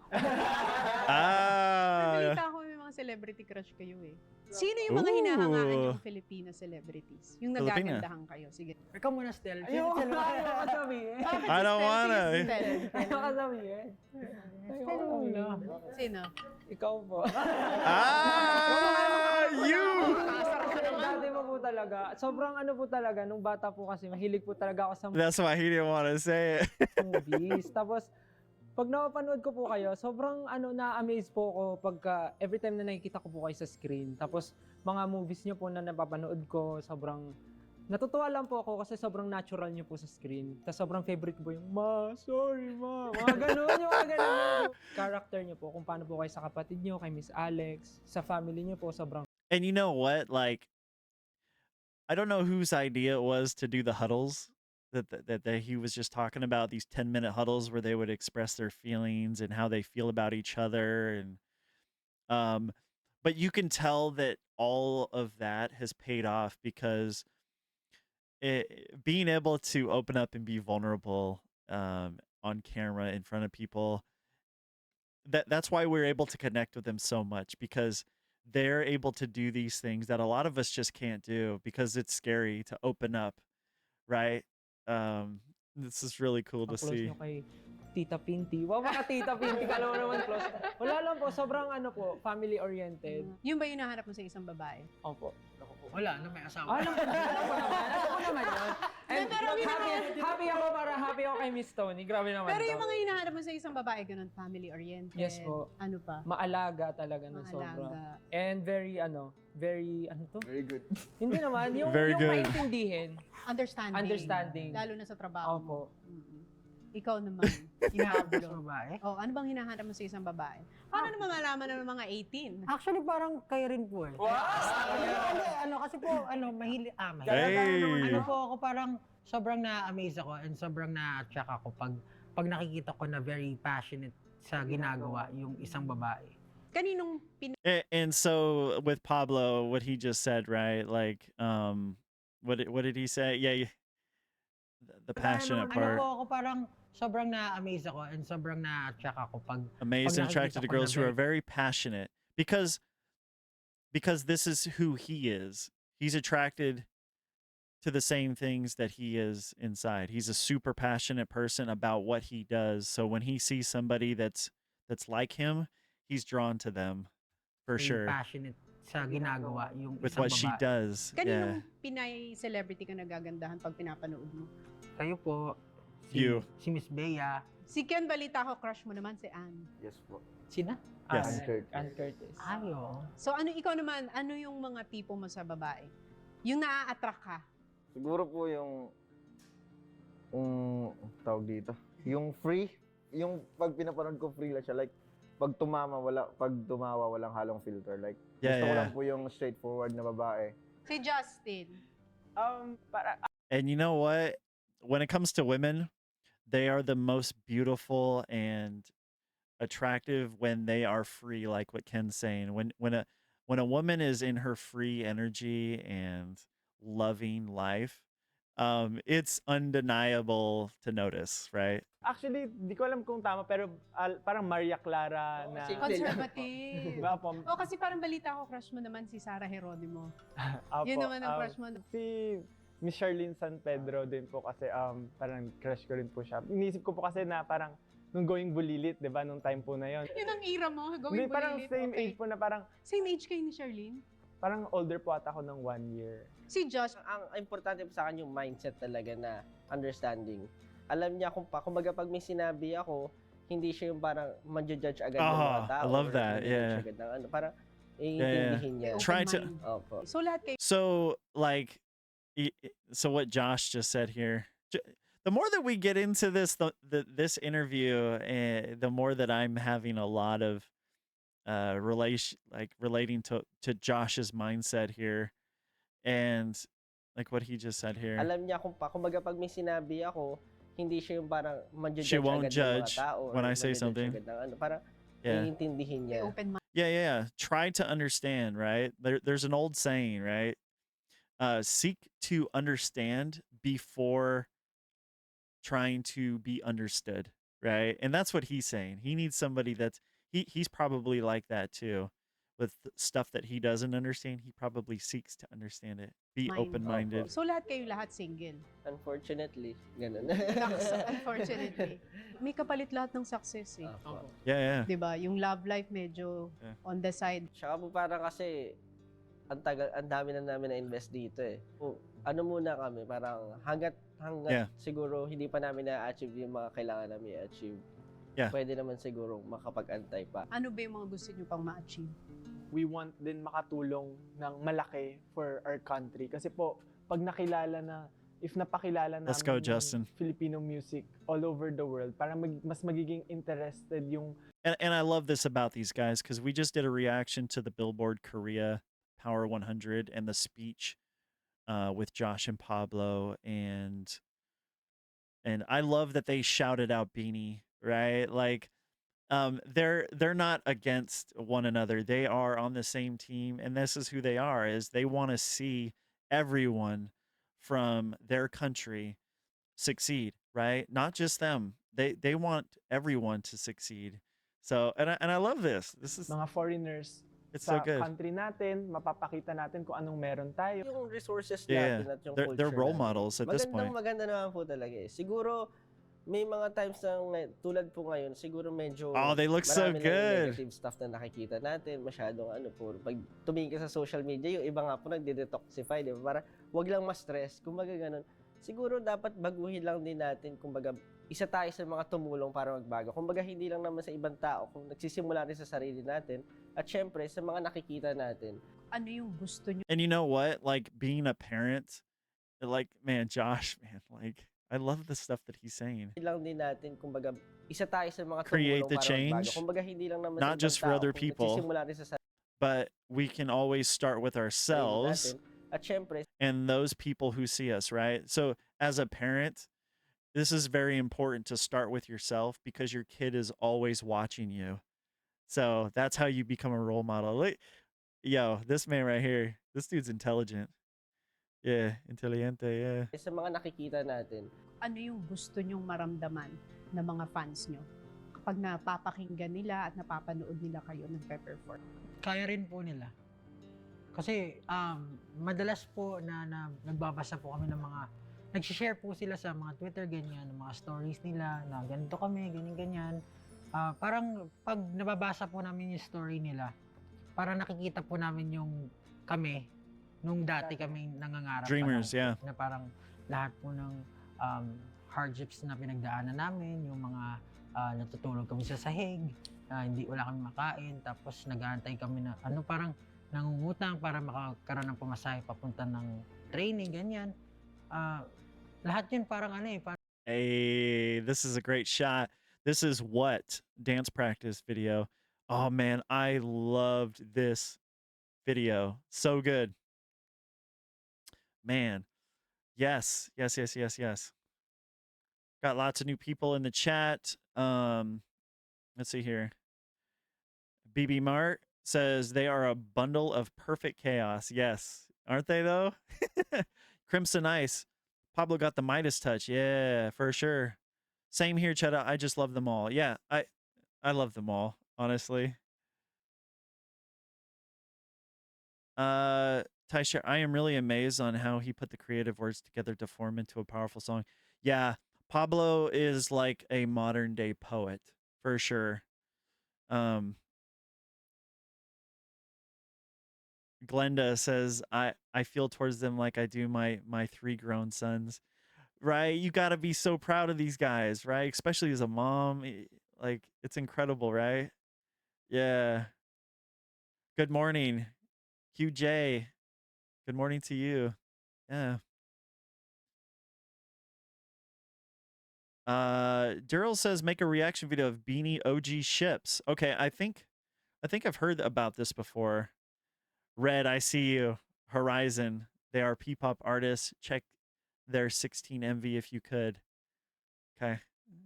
Ah. Nabalita ko may mga celebrity crush kayo eh. Sino yung mga hinahangaan Ooh. yung Filipina celebrities? Yung Filipina. nagagandahan kayo. Sige. Ikaw muna, Stel. Ayoko sabihin. Bakit I si don't Stel? wanna. Sige, si Stel. Ayoko sabihin. Ayoko muna. Sino? Ikaw po. You! Dati mo po talaga. Sobrang ano po talaga, nung bata po kasi, mahilig po talaga ako sa That's why he didn't want to say it. movies. Tapos, pag napapanood ko po kayo, sobrang na-amaze po ako pagka every time na nakikita ko po kayo sa screen. Tapos, mga movies niyo po na napapanood ko, sobrang natutuwa lang po ako kasi sobrang natural niyo po sa screen. Tapos sobrang favorite ko po yung, Ma, sorry ma. Mga ganun, yung mga ganun. Character niyo po, kung paano po kayo sa kapatid niyo, kay Miss Alex, sa family niyo po, sobrang And you know what? Like, I don't know whose idea it was to do the huddles that he was just talking about, these 10-minute huddles where they would express their feelings and how they feel about each other. And but you can tell that all of that has paid off because being able to open up and be vulnerable on camera in front of people, that's why we're able to connect with them so much, because they're able to do these things that a lot of us just can't do because it's scary to open up, right? This is really cool to close see. niyo kay Tita Pinti. Wow, mga Tita Pinti, kala mo naman close. Wala lang po, sobrang ano po, family-oriented. Yung ba yung hinahanap mo sa isang babae? Opo. Wala, na may asawa. Alam ko naman yun. And pero happy ako kay Miss Tony. Grabe naman Pero to. yung mga hinahanap mo sa isang babae, ganun, family-oriented. Yes po. Ano pa? Maalaga talaga na sobra. Maalaga. And very, ano to? Very good. Hindi naman, yung Very good. maintindihin. Understanding. Lalo na sa trabaho mo. Opo. Mm-mm. Ikaw naman. Hinahanap sa babae. Oh, ano bang hinahanap mo sa isang babae? Paano naman malaman na ng mga 18? Actually, parang kayo rin po eh. Kasi po, mahili, Hey! Ano po ako, parang sobrang na-amaze ako and sobrang na-attract ako pag nakikita ko na very passionate sa ginagawa yung isang babae. Kaninong And so with Pablo, what he just said, right? Like, what did he say? Yeah, the passionate Ano part. po ako, parang sobrang na-amaze ako and sobrang na-attract ako Amazed and attracted to nakikita ko na girls who are very passionate because this is who he is. He's attracted to the same things that he is inside. He's a super passionate person about what he does. So when he sees somebody that's like him, he's drawn to them for sure passionate sa ginagawa yung with isang what she babae. does. Yeah. Kaninong Pinay celebrity ka nagagandahan pag pinapanood mo? Kayo po, You. si Miss Bea. Si Ken Balita ko, crush mo naman si Anne. Yes po. Sina? Yes. Ann Curtis. Ayo. So ikaw naman, ano yung mga tipo mo sa babae? Yung naa-attract ka? Siguro po yung tawag dito, yung free, yung pag pinapanood ko free lang siya, like pag tumawa walang halong filter, like Yeah, gusto ko yeah. lang po yung straightforward na babae. Si Justin. And you know what? When it comes to women, they are the most beautiful and attractive when they are free, like what Ken's saying. When a woman is in her free energy and loving life, it's undeniable to notice, right? Actually, di ko alam kung tama, pero parang Maria Clara na... Conservative. Diba po? O kasi parang balita ko, crush mo naman si Sarah Geronimo. Apo, Yun naman ang crush mo. Si Miss Charlene San Pedro din po kasi parang crush ko rin po siya. Inisip ko po kasi na parang nung going bulilit, di ba, nung time po na yon. Yun ang era mo, Hindi, going parang bulilit. same Okay. age po na parang Same age kayo ni Charlene? parang older po ata ako ng 1 year. Si Josh, Ang importante po sa akin yung mindset talaga na understanding. Alam niya kumbaga pag may sinabi ako, hindi siya yung parang ma-judge agad ng mga tao. I love or that, ma-judge yeah. agad ng parang yeah. iintindihin niya. open Try to- mind. Opo. So lahat kayo, So like, so what Josh just said here. The more that we get into this, this interview, the more that I'm having a lot of relating to Josh's mindset here, and like what he just said here. Alam niya kumbaga pag may sinabi ako, hindi siya yung parang ma-judge She won't agad ng mga judge tao. or when I say ma-judge something. agad ng parang Yeah. iintindihin niya. open mind. Yeah. Try to understand, right? There's an old saying, right? Seek to understand before trying to be understood, right? And that's what he's saying. He needs somebody he's probably like that too, with stuff that he doesn't understand, he probably seeks to understand it. Be Mind. open-minded. So lahat kayo lahat single. Unfortunately, ganun. Naks, unfortunately. May kapalit lahat ng success eh. Opo. Yeah, yeah. 'Di ba? Yung love life medyo Yeah. on the side. Tsaka po parang kasi ang dami na namin na-invest dito eh. Po, ano muna kami, parang hanggat Yeah. siguro hindi pa namin na-achieve yung mga kailangan namin i-achieve. Yeah. Pwede naman siguro makapag-antay pa. Ano ba yung mga gusto nyo pang ma-achieve? We want din makatulong ng malaki for our country. Kasi po, pag nakilala na, if napakilala namin Let's go, yung Justin. Filipino music all over the world, parang mas magiging interested yung And I love this about these guys because we just did a reaction to the Billboard Korea Power 100 and the speech with Josh and Pablo, and I love that they shouted out Beanie, right? Like they're not against one another. They are on the same team, and this is who they are, is they want to see everyone from their country succeed, right? Not just them. They want everyone to succeed. So and I love this. This is mga foreigners it's so sa good. country natin, mapapakita natin kung anong meron tayo. Yung resources Yeah, natin at yung they're culture role natin. models at this point. Maganda naman po talaga eh. Siguro, may mga times na tulad po ngayon, siguro medyo Oh, they look so marami lang good. negative stuff na nakikita natin, masyadong ano po. Pag tumingin ka sa social media, yung iba nga po nagde-detoxify, di ba? Para wag lang ma-stress, kumbaga ganun. Siguro dapat baguhin lang din natin, kumbaga isa tayo sa mga tumulong para magbago. Kumbaga hindi lang naman sa ibang tao, kung nagsisimula rin sa sarili natin, at syempre sa mga nakikita natin. Ano yung gusto nyo? And you know what? Like being a parent, like man, Josh, man, like I love the stuff that he's saying. Lang din natin, kumbaga isa tayo sa mga Create tumulong the para change, magbago. Kumbaga hindi lang naman not sa ibang just for tao, other kung people, nagsisimula rin sa but we can always start with sarili ourselves natin. At syempre, and those people who see us, right? So as a parent, this is very important to start with yourself because your kid is always watching you. So that's how you become a role model. Like, yo, this man right here, this dude's intelligent. Yeah, inteligente, yeah. sa mga nakikita natin, Ano yung gusto nyong maramdaman ng mga fans nyo kapag napapakinggan nila at napapanood nila kayo nagpe-perform? Kaya rin po nila. Kasi madalas po na nagbabasa po kami ng mga, nagsishare po sila sa mga Twitter, ganyan, ng mga stories nila, na ganito kami, ganyan. Parang pag nababasa po namin yung story nila, parang nakikita po namin yung kami, nung dati kaming nangangarap. Dreamers, yeah. Na parang lahat po ng hardships na pinagdaanan namin, yung mga natutulog kami sa sahig, wala kami makain, tapos nag-aantay kami na parang nangungutang para makakaroon ng pamasahe papunta ng training, ganyan. Lahat yun parang parang Hey, this is a great shot. This is what dance practice video. Oh man, I loved this video. So good. Man. Yes. Got lots of new people in the chat. Let's see here. BB Mart says they are a bundle of perfect chaos. Yes. Aren't they though? Crimson Ice. Pablo got the Midas touch. Yeah, for sure. Same here, Chetta. I just love them all. Yeah, I love them all, honestly. Taisha, I am really amazed on how he put the creative words together to form into a powerful song. Yeah, Pablo is like a modern day poet, for sure. Glenda says, I feel towards them like I do my 3 grown sons. Right? You got to be so proud of these guys, right? Especially as a mom. Like, it's incredible, right? Yeah. Good morning, Hugh J. Good morning to you. Yeah. Daryl says make a reaction video of Beanie OG ships. Okay, I think I've heard about this before. Red, I see you. Horizon. They are P-pop artists. Check their 16 MV if you could. Okay,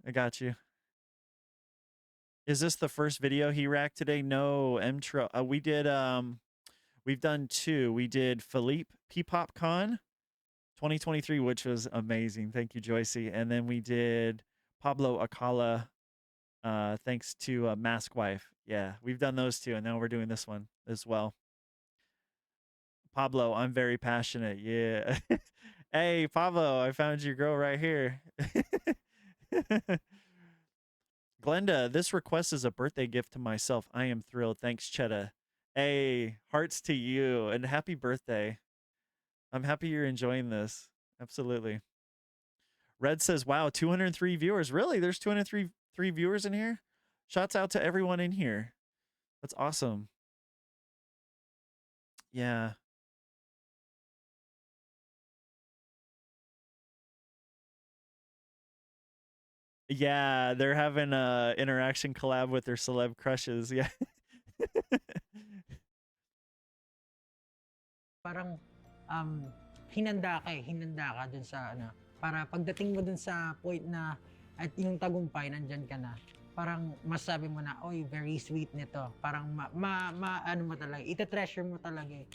I got you. Is this the first video he racked today? No, Mtro. We did we've done 2. We did Philippe P-pop Con 2023, which was amazing. Thank you, Joycey. And then we did Pablo Acala thanks to Mask Wife. Yeah, we've done those two, and now we're doing this one as well. Pablo, I'm very passionate. Yeah. Hey, Pablo, I found your girl right here. Glenda, this request is a birthday gift to myself. I am thrilled. Thanks, Chetta. Hey, hearts to you and happy birthday. I'm happy you're enjoying this. Absolutely. Red says, wow, 203 viewers. Really? There's 203 viewers in here? Shouts out to everyone in here. That's awesome. Yeah. Yeah, they're having a interaction collab with their celeb crushes. Yeah. Parang hinanda ka dun sa ano, para pagdating mo dun sa point na at yung tagumpay nandyan ka na. Parang masabi mo na, oy, very sweet nito. Parang ano mo talaga, ita-treasure mo talaga eh.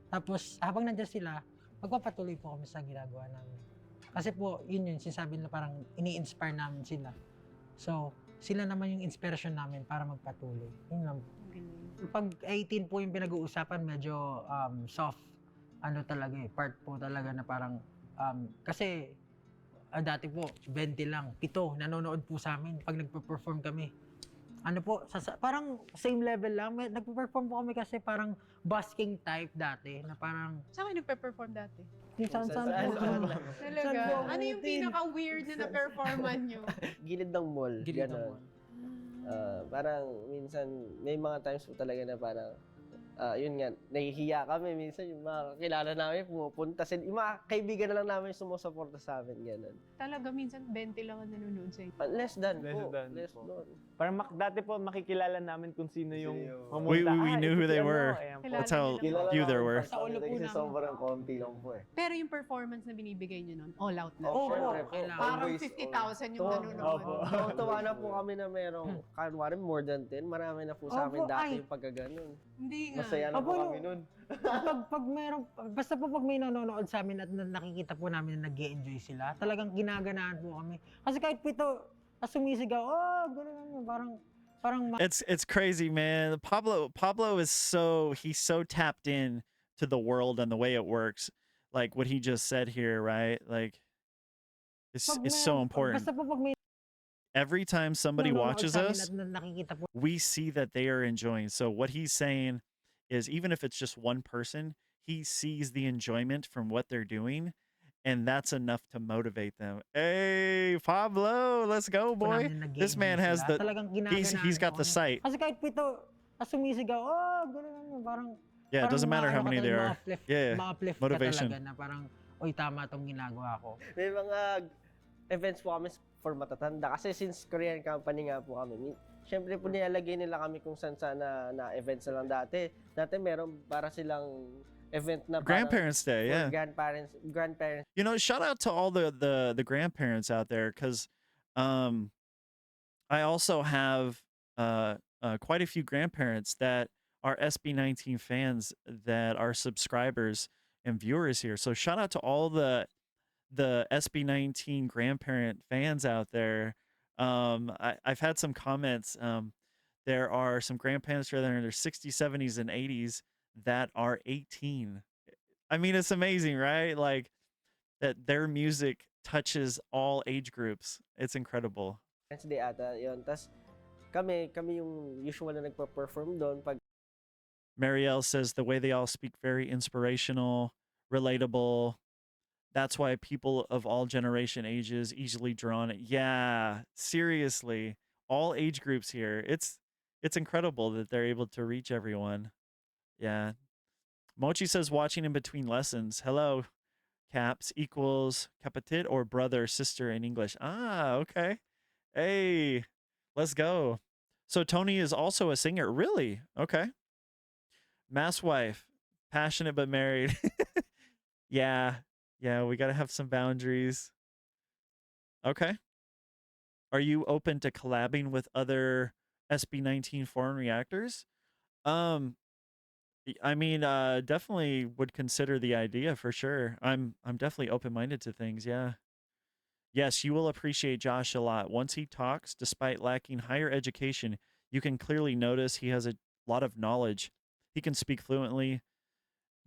Tapos habang nandyan sila, magpapatuloy po kami sa ginagawa namin. Kasi po, yun sinasabi nila parang ini-inspire namin sila. So, sila naman yung inspiration namin para magpatuloy. Yun lang. Pag 18 po yung pinag-uusapan, medyo soft. Ano talaga eh, part po talaga na parang, kasi dati po, 20 lang, 7, nanonood po sa amin pag nagpa-perform kami. Ano po, parang same level lang. Nagpa-perform po kami kasi parang busking type dati, na parang, Saan kayo nagpe-perform dati? kung saan Talaga? Ano yung pinaka-weird na na-performan nyo? Gilid ng mall. Gilid ng ganon. mall. Parang minsan, may mga times po talaga na parang, yun nga, nahihiya kami. Minsan yung mga kakilala namin pumupunta. Yung mga kaibigan na lang namin sumusuporta sa amin, gano'n. Talaga, minsan 20 lang ang nanonood sa inyo. Less than Less po. than Less po. doon. Parang makikilala po, makikilala namin kung sino yung mamunta. We knew ito who si they ano, were. ayan po. Kilala That's how nila. Kilala few there namin were. pag Sa ulo kami po kasi namin. sobrang konti lang po eh. Pero yung performance na binibigay nyo nun, all out na. Oo, Opo, syempre po. kailangan. Parang Always 50,000 yung Oo. nanonood. Opo. Tuwa na po kami na merong, kanwari more than 10. Marami na po sa amin Opo, dati ay. yung pagkaganon. Hindi nga. Masaya na po Opo, kami nun. pag meron, basta po pag may nanonood sa amin at nakikita po namin na nag-enjoy sila, talagang ginaganaan po kami. Kasi kahit pito, sumisigaw, gano'n, parang It's crazy, man. Pablo is he's so tapped in to the world and the way it works. Like what he just said here, right? Like it's so important. Basta po pag may Every time somebody nanonood watches sa amin us, at nakikita po we see that they are enjoying. So what he's saying is even if it's just one person, he sees the enjoyment from what they're doing, and that's enough to motivate them. Hey, Pablo, let's go, boy. namin This man nag-e-enjoy has sila, the talagang he's ginaganaan got po the kami. sight. Kasi kahit pito, sumisigaw, gano'n, parang Yeah, it parang doesn't matter how maano ka many there talaga, are. ma-uplift, Yeah, ma-uplift ka motivation. talaga na parang, oy, tama tong ginagawa ko. May mga events po kami for matatanda. Kasi since Korean company nga po kami, syempre po nilalagay nila kami kung saan na events na lang dati. Dati meron para silang event na parang Grandparents' Day, for yeah. grandparents. You know, shout out to all the grandparents out there because I also have quite a few grandparents that are SB19 fans that are subscribers and viewers here. So shout out to all the SB19 grandparent fans out there. I've had some comments. There are some grandparents that are in their 60s, 70s, and 80s that are 18. I mean, it's amazing, right? Like that their music touches all age groups. It's incredible. Parents Day ata yun. Tapos kami yung usual na nagpa-perform doon pag Marielle says the way they all speak very inspirational, relatable. That's why people of all generation ages easily drawn. Yeah, seriously, all age groups here. It's incredible that they're able to reach everyone. Yeah. Mochi says watching in between lessons. Hello, caps equals kapatid or brother, sister in English. Ah, okay. Hey, let's go. So Tony is also a singer. Really? Okay. Mass wife, passionate but married. Yeah. Yeah, we got to have some boundaries. Okay. Are you open to collabing with other SB19 foreign reactors? I mean, definitely would consider the idea for sure. I'm definitely open-minded to things, yeah. Yes, you will appreciate Josh a lot. Once he talks, despite lacking higher education, you can clearly notice he has a lot of knowledge. He can speak fluently.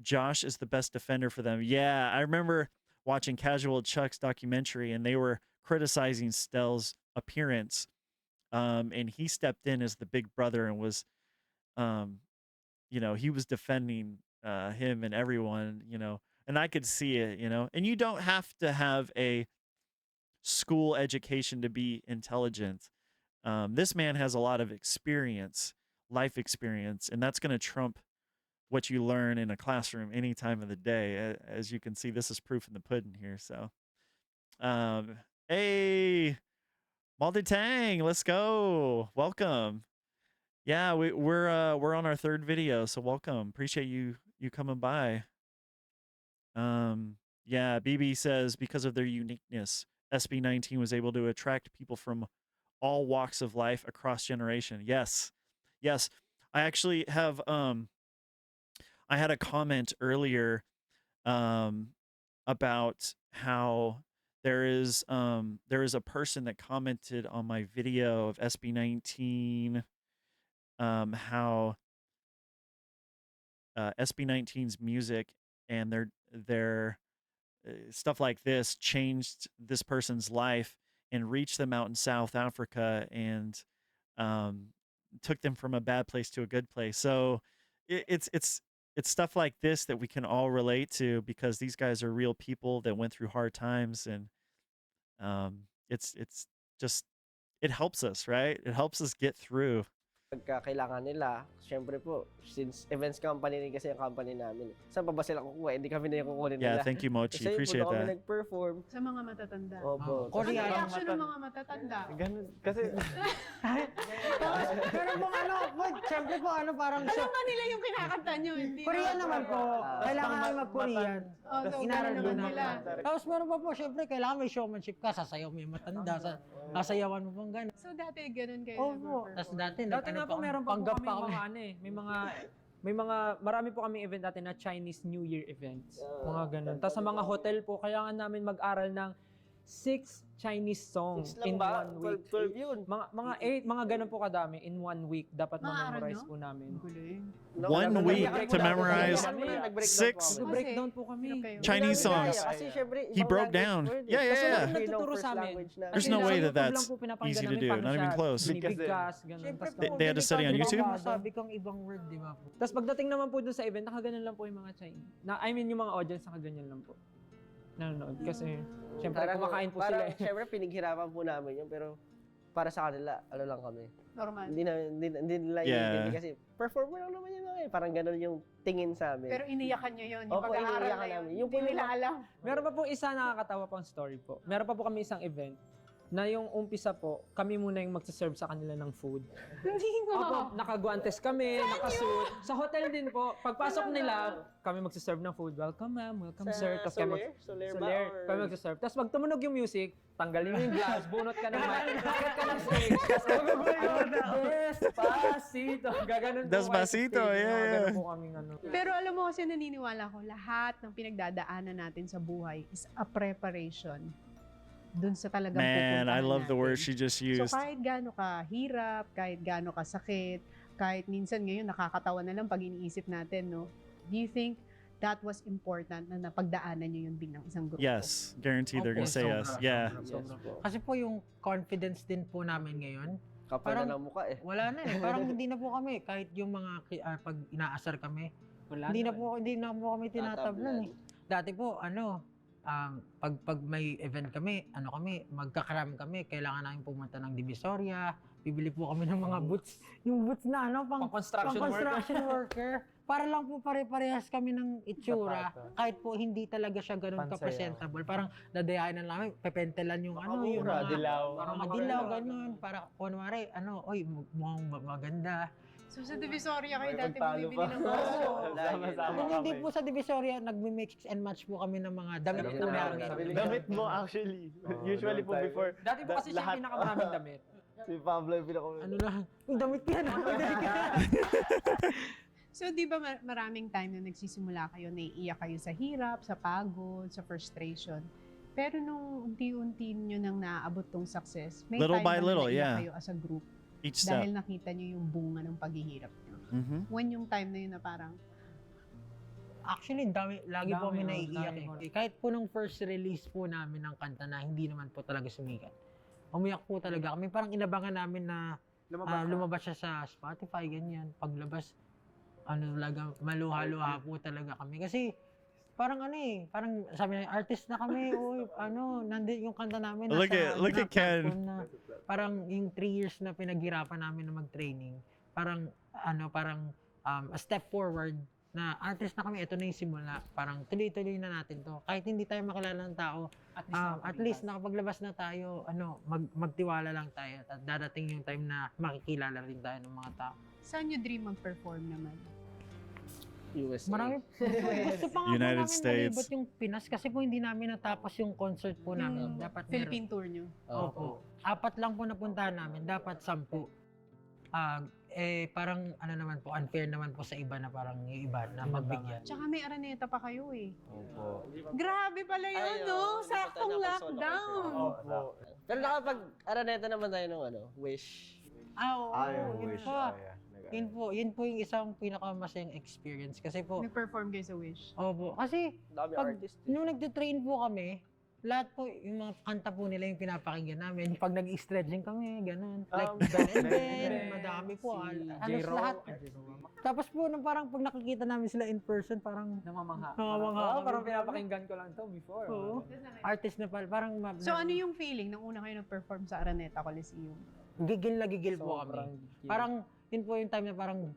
Josh is the best defender for them. Yeah, I remember watching Casual Chuck's documentary, and they were criticizing Stell's appearance. And he stepped in as the big brother and was, um, he was defending him and everyone, and I could see it, And you don't have to have a school education to be intelligent. This man has a lot of experience, life experience, and that's going to trump what you learn in a classroom any time of the day. As you can see, this is proof in the pudding here. So, hey, Maldi Tang, let's go. Welcome. Yeah, we're on our third video, so welcome. Appreciate you coming by. Yeah, BB says because of their uniqueness, SB19 was able to attract people from all walks of life across generation. Yes. I actually have I had a comment earlier about how there is a person that commented on my video of SB19 how SB19's music and their stuff like this changed this person's life and reached them out in South Africa and took them from a bad place to a good place. So it's stuff like this that we can all relate to because these guys are real people that went through hard times, and it's just it helps us, right? It helps us get through. Pagka kailangan nila, syempre po, since events company rin kasi yung company namin. Saan pa ba sila kukuha? Hindi kami na yung kukunin nila. Yeah, thank you, Mochi. Kasi Appreciate po kami that. nag-perform. Sa mga matatanda. Opo. Ano Korean. reaction ng mga matatanda? Ganun. Kasi, Pero po syempre po parang Alam nga nila yung kinakanta nyo, hindi Korean naman po. Kailangan Mas mag-Korean. Oh, so, Inaral gano'n mo naman na. nila. Tapos meron pa po, syempre, kailangan may showmanship ka. Sasayaw mo yung matanda. Sasayawan mo pang gano'n. So, dati ganun kayo. Opo. Tapos dati, Dati nga po meron pa po panggap kami mga ano eh, marami po kami event dati na Chinese New Year events. Mga ganun. Tapos sa mga hotel po, kailangan namin mag-aral ng 6 Chinese songs in 1 week. 12 yun. Mga 8, mga ganun po kadami in 1 week dapat Maaral ma-memorize nyo? po namin. Galing. 1 week to memorize 6 Nag-breakdown po kami. Sino kayo? Chinese songs. Kasi syempre, He ibang broke language down. po yun eh. Yeah, Kasi yeah. hindi Nagtuturo first sa amin. language namin. There's no Kasi way sa that YouTube that's lang po pinapakinggan easy to namin do. paano Not even siya close. binibigkas, ganun. Syempre Tas po, They had to study on YouTube? Sabi kong ibang word, di ba po? Tapos pagdating naman po dun sa event, nakaganon lang po yung mga Chinese. I mean, yung mga audience, nakaganyan lang po. Nanonood. Kasi, syempre, kumakain po sila. Parang, syempre, pinaghirapan po namin yun, pero para sa kanila, ano lang kami. Normal. Hindi nila Yeah. iintindi kasi performer lang naman yun mga eh. Parang ganun yung tingin sa amin. Pero iniyakan nyo yun. Yung Opo, pag-aaral iniiyakan na yun. namin. Yung Hindi po nila yung- alam. Meron pa po isa nakakatawa pang story po. Meron pa po kami isang event na yung umpisa po, kami muna yung magsaserve sa kanila ng food. Hindi mo. Opo, nakaguantes kami, nakasuit. Sa hotel din po, pagpasok nila, kami magsaserve ng food. Welcome ma'am, welcome sir. Tapos kami Soler ba? Soler, Or- kami magsaserve. Tapos pag tumunog yung music, tanggalin mo yung glass, bunot ka ng mic, bakit ka ng stage, tapos Despacito. Gaganon po Despacito, kayo sa stage. yeah, Mga ganun yeah. po kaming ano. Pero alam mo kasi naniniwala ko, lahat ng pinagdadaanan natin sa buhay is a preparation dun sa talagang Man, I pupuntahan love the word natin. she just So used. kahit gaano ka hirap, kahit gaano ka sakit, kahit minsan ngayon nakakatawa na lang pag iniisip natin, no? Do you think that was important na napagdaanan nyo yun bilang isang grupo? Yes, guarantee they're gonna Opo, say yes. sobra, Yeah. sobra. Yes po. Kasi po yung confidence din po namin ngayon, Kapal Parang- na ng mukha eh. wala na eh. Parang hindi na po kami, kahit yung mga pag inaasar kami, hindi na po kami tinatablan eh. Dati po, pag may event kami, magkakaram kami, kailangan namin pumunta ng Divisoria, bibili po kami ng mga boots, yung boots na pang construction worker. Para lang po pare-parehas kami ng itsura, kahit po hindi talaga siya ganun Pansayaw. ka-presentable. Parang dadayain na namin, pepentelan yung yung Mura, mga dilaw. parang madilaw, ganun. Para, kunwari, mukhang maganda. So sa Divisoria kayo May dati pagtalo bumibili pa. ng baso. Sama-sama Kung hindi kami. po sa Divisoria, nagmi-mix and match po kami ng mga damit Damit po namin. namin. Sarili Damit mo actually. Usually po tayo. before. Dati po kasi siya lahat- yung pinakamaraming damit. Si Pablo yung pinaka- Ano na, yung damit ko yan. So di ba maraming time na nagsisimula kayo, naiiyak kayo sa hirap, sa pagod, sa frustration. Pero nung unti-unti nyo nang naabot tong success, may Little time by ba na little, naiyak yeah. kayo as a group Each step. dahil nakita nyo yung bunga ng paghihirap nyo? Mm-hmm. When yung time na yun na parang, Actually, lagi po Dami, kami oh, naiiyak dami. Kahit po nung first release po namin ng kanta na hindi naman po talaga sumikat. Umiyak po talaga kami. Parang inabangan namin na lumabas siya sa Spotify, ganyan. Paglabas, talaga, maluha-luha po talaga kami. Kasi, parang parang sabi na, artist na kami, uy, nandun yung kanta namin. Look at Ken. platform na, parang yung 3 years na pinaghirapan namin na mag-training, parang, a step forward, na artist na kami, ito na yung simula. Parang tuloy-tuloy na natin to. Kahit hindi tayo makilala ng tao, at least nakapaglabas na tayo, magtiwala lang tayo. At dadating yung time na makikilala rin tayo ng mga tao. saan nyo dream mag-perform naman? USA. Marami. Gusto pa nga United po namin States. malibot yung Pinas kasi po hindi namin natapos yung concert po namin. Yung Dapat Philippine tour nyo? Opo. 4 lang po napuntahan namin. Dapat 10. Parang naman po, unfair naman po sa iba na parang yung iba na magbigyan. Tsaka may Araneta pa kayo eh. Opo. Grabe pala yun, no? Saktong lockdown. Opo. Pero nakapag-araneta naman tayo ng Wish. Oo, Yung yun wish. po. Yun po yung isang pinakamasayang experience. Kasi po, Nag-perform kayo sa Wish. opo. Kasi, Dami Pag- artist. nung nagtitrain po kami, lahat po, yung mga kanta po nila yung pinapakinggan namin. Pag nag-stretching kami, ganun. Like, Ben and Ben, madami po. Halos lahat. Tapos po, nung parang pag nakikita namin sila in person, parang Namamangha. Namamangha Oo, kami. parang pinapakinggan ko lang to before. Oo. Artist na pala. Parang So ano yung feeling nung una kayo nag-perform sa Araneta Coliseum? gigil na gigil po Sobrang kami. gigil. Parang, yun po yung time na parang,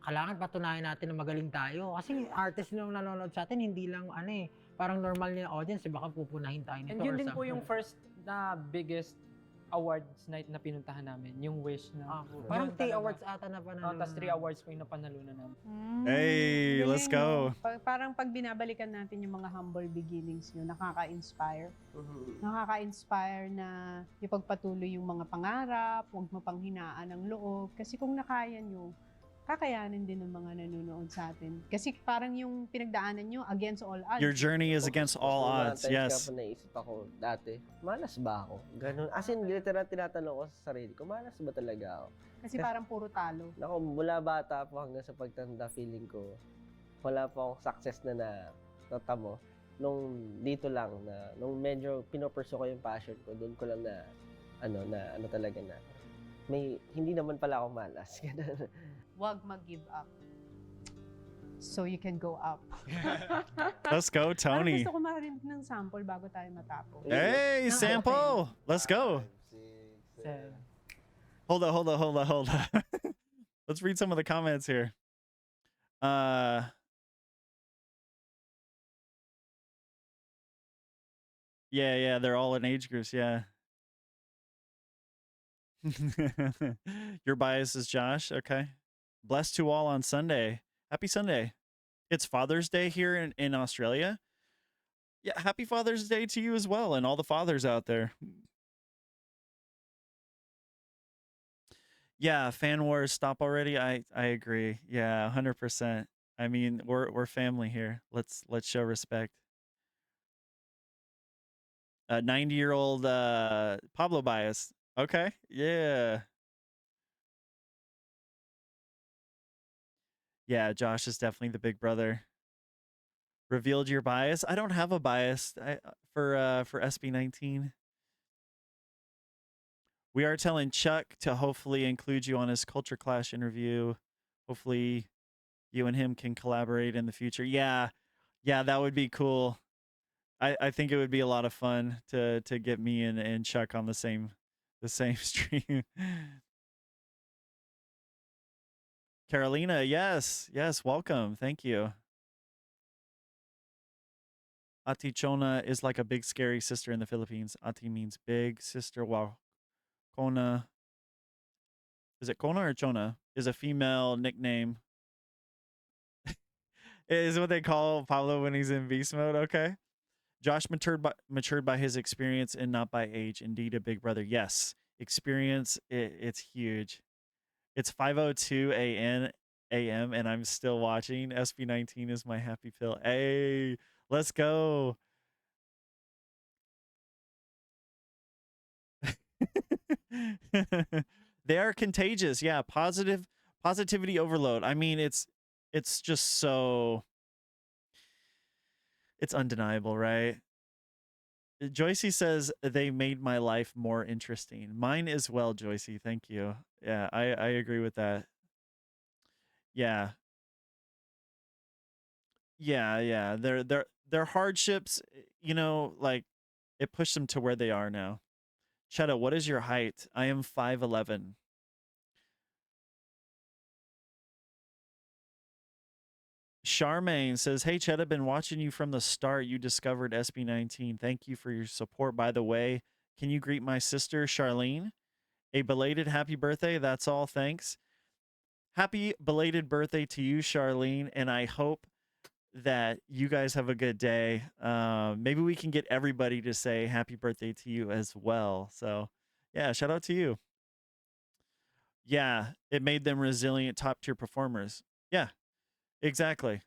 kailangan patunayan natin na magaling tayo. Kasi artist na nanonood sa atin, hindi lang parang normal na audience, baka pupunahin tayo nito. And yun or din po something. yung first na biggest awards night na pinuntahan namin. Yung Wish na. Parang Yun 3 talaga. awards ata na panalo. Tapos 3 awards po yung napanalunan namin. Hey, let's go. Parang pag binabalikan natin yung mga humble beginnings nyo, nakaka-inspire. Nakaka-inspire na ipagpatuloy yung mga pangarap, huwag mapanghinaan ng loob. Kasi kung nakaya nyo, kakayanin din ng mga nanonood sa atin. Kasi parang yung pinagdaanan nyo against all odds. Your journey is against all odds. Yes. Kaya naisip ako dati, malas ba ako? Ganun. As in, literal tinatanong ko sa sarili ko, malas ba talaga ako? Kasi parang puro talo. Nako, mula bata po hanggang sa pagtanda, feeling ko, wala pa akong success na natamo. Nung dito lang, nung medyo pinopursue ko yung passion ko, doon ko lang na talaga na, hindi naman pala ako malas. Ganun. Huwag mag-give up. So you can go up. Let's go, Parang Tony. gusto ko marinig ng sample bago tayo matapos. Hey, sample. Let's go. Hold on. Let's read some of the comments here. Yeah, they're all in age groups, yeah. Your bias is Josh, okay. Blessed to all on Sunday. Happy Sunday. It's Father's Day here in Australia. Yeah, happy Father's Day to you as well and all the fathers out there. Yeah, fan wars stop already. I agree. Yeah, 100%. I mean, we're family here. Let's show respect. 90-year-old Pablo bias. Okay. Yeah. Yeah, Josh is definitely the big brother. Revealed your bias. I don't have a bias for SB19. We are telling Chuck to hopefully include you on his Culture Clash interview. Hopefully you and him can collaborate in the future. Yeah, that would be cool. I think it would be a lot of fun to get me and Chuck on the same stream. Carolina, yes, welcome. Thank you. Ati Chona is like a big scary sister in the Philippines. Ati means big sister, while Kona, is it Kona or Chona? Is a female nickname. Is what they call Pablo when he's in beast mode. Okay. Josh matured by his experience and not by age. Indeed, a big brother. Yes, experience. It's huge. It's 5:02 a.m. and I'm still watching. SB19 is my happy pill. Hey, let's go. They are contagious. Yeah, positivity overload. I mean, it's just so it's undeniable, right? Joycey says they made my life more interesting. Mine as well, Joycey. Thank you. Yeah, I agree with that. Yeah. Yeah. Their hardships, like it pushed them to where they are now. Chetta, what is your height? I am 5'11". Charmaine says, "Hey Chetta, been watching you from the start. You discovered SB19. Thank you for your support. By the way, can you greet my sister Charlene? A belated happy birthday. That's all. Thanks. Happy belated birthday to you, Charlene, and I hope that you guys have a good day. Maybe we can get everybody to say happy birthday to you as well. So, yeah, shout out to you. Yeah, it made them resilient, top tier performers. Yeah, exactly.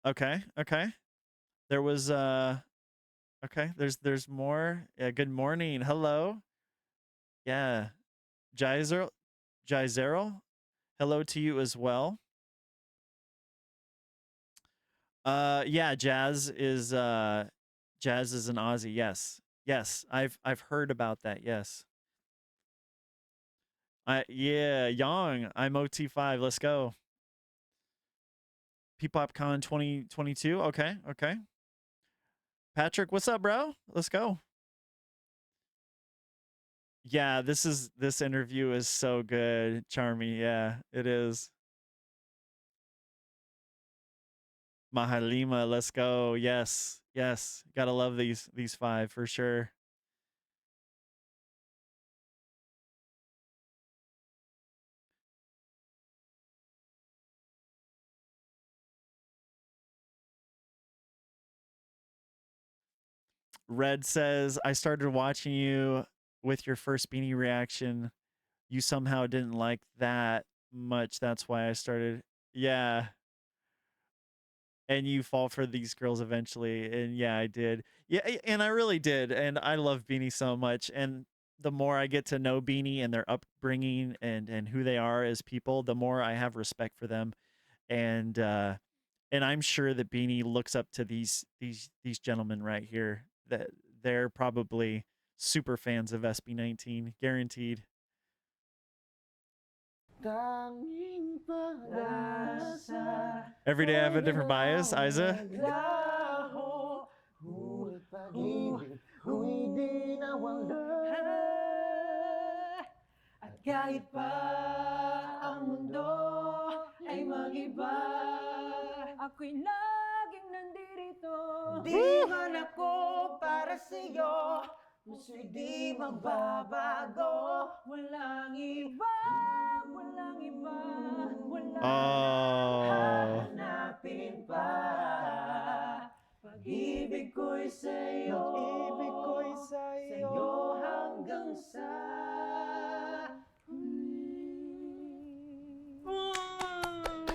Okay. There was okay, there's more. Yeah, good morning. Hello. Yeah. Jizerl, hello to you as well. Yeah, Jazz is an Aussie. Yes. I've heard about that. Yes. Yeah, Yang. I'm OT5. Let's go. PPopCon 2022. Okay. Patrick, what's up, bro? Let's go. Yeah, this interview is so good, Charmy. Yeah, it is. Mahalima, let's go. Yes. Gotta love these five for sure. Red says, I started watching you with your first Beanie reaction. You somehow didn't like that much. That's why I started. Yeah. And you fall for these girls eventually. And yeah, I did. Yeah, and I really did. And I love Beanie so much. And the more I get to know Beanie and their upbringing and who they are as people, the more I have respect for them. And I'm sure that Beanie looks up to these gentlemen right here. That they're probably super fans of SB19, guaranteed. Every day I have a different bias, Isa. At kahit pa ang mundo ay mag-iba, ako'y laging nandito. Di man ako para sa'yo, puso'y di magbabago. Walang iba, hahanapin pa. Pag-ibig ko'y sa'yo, sa'yo hanggang sa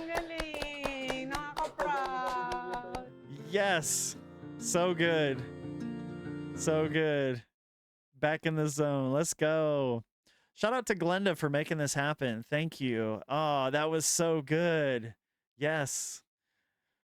Galing! Nakaka-proud! Yes. So good. Back in the zone. Let's go. Shout out to Glenda for making this happen. Thank you. Oh, that was so good. Yes.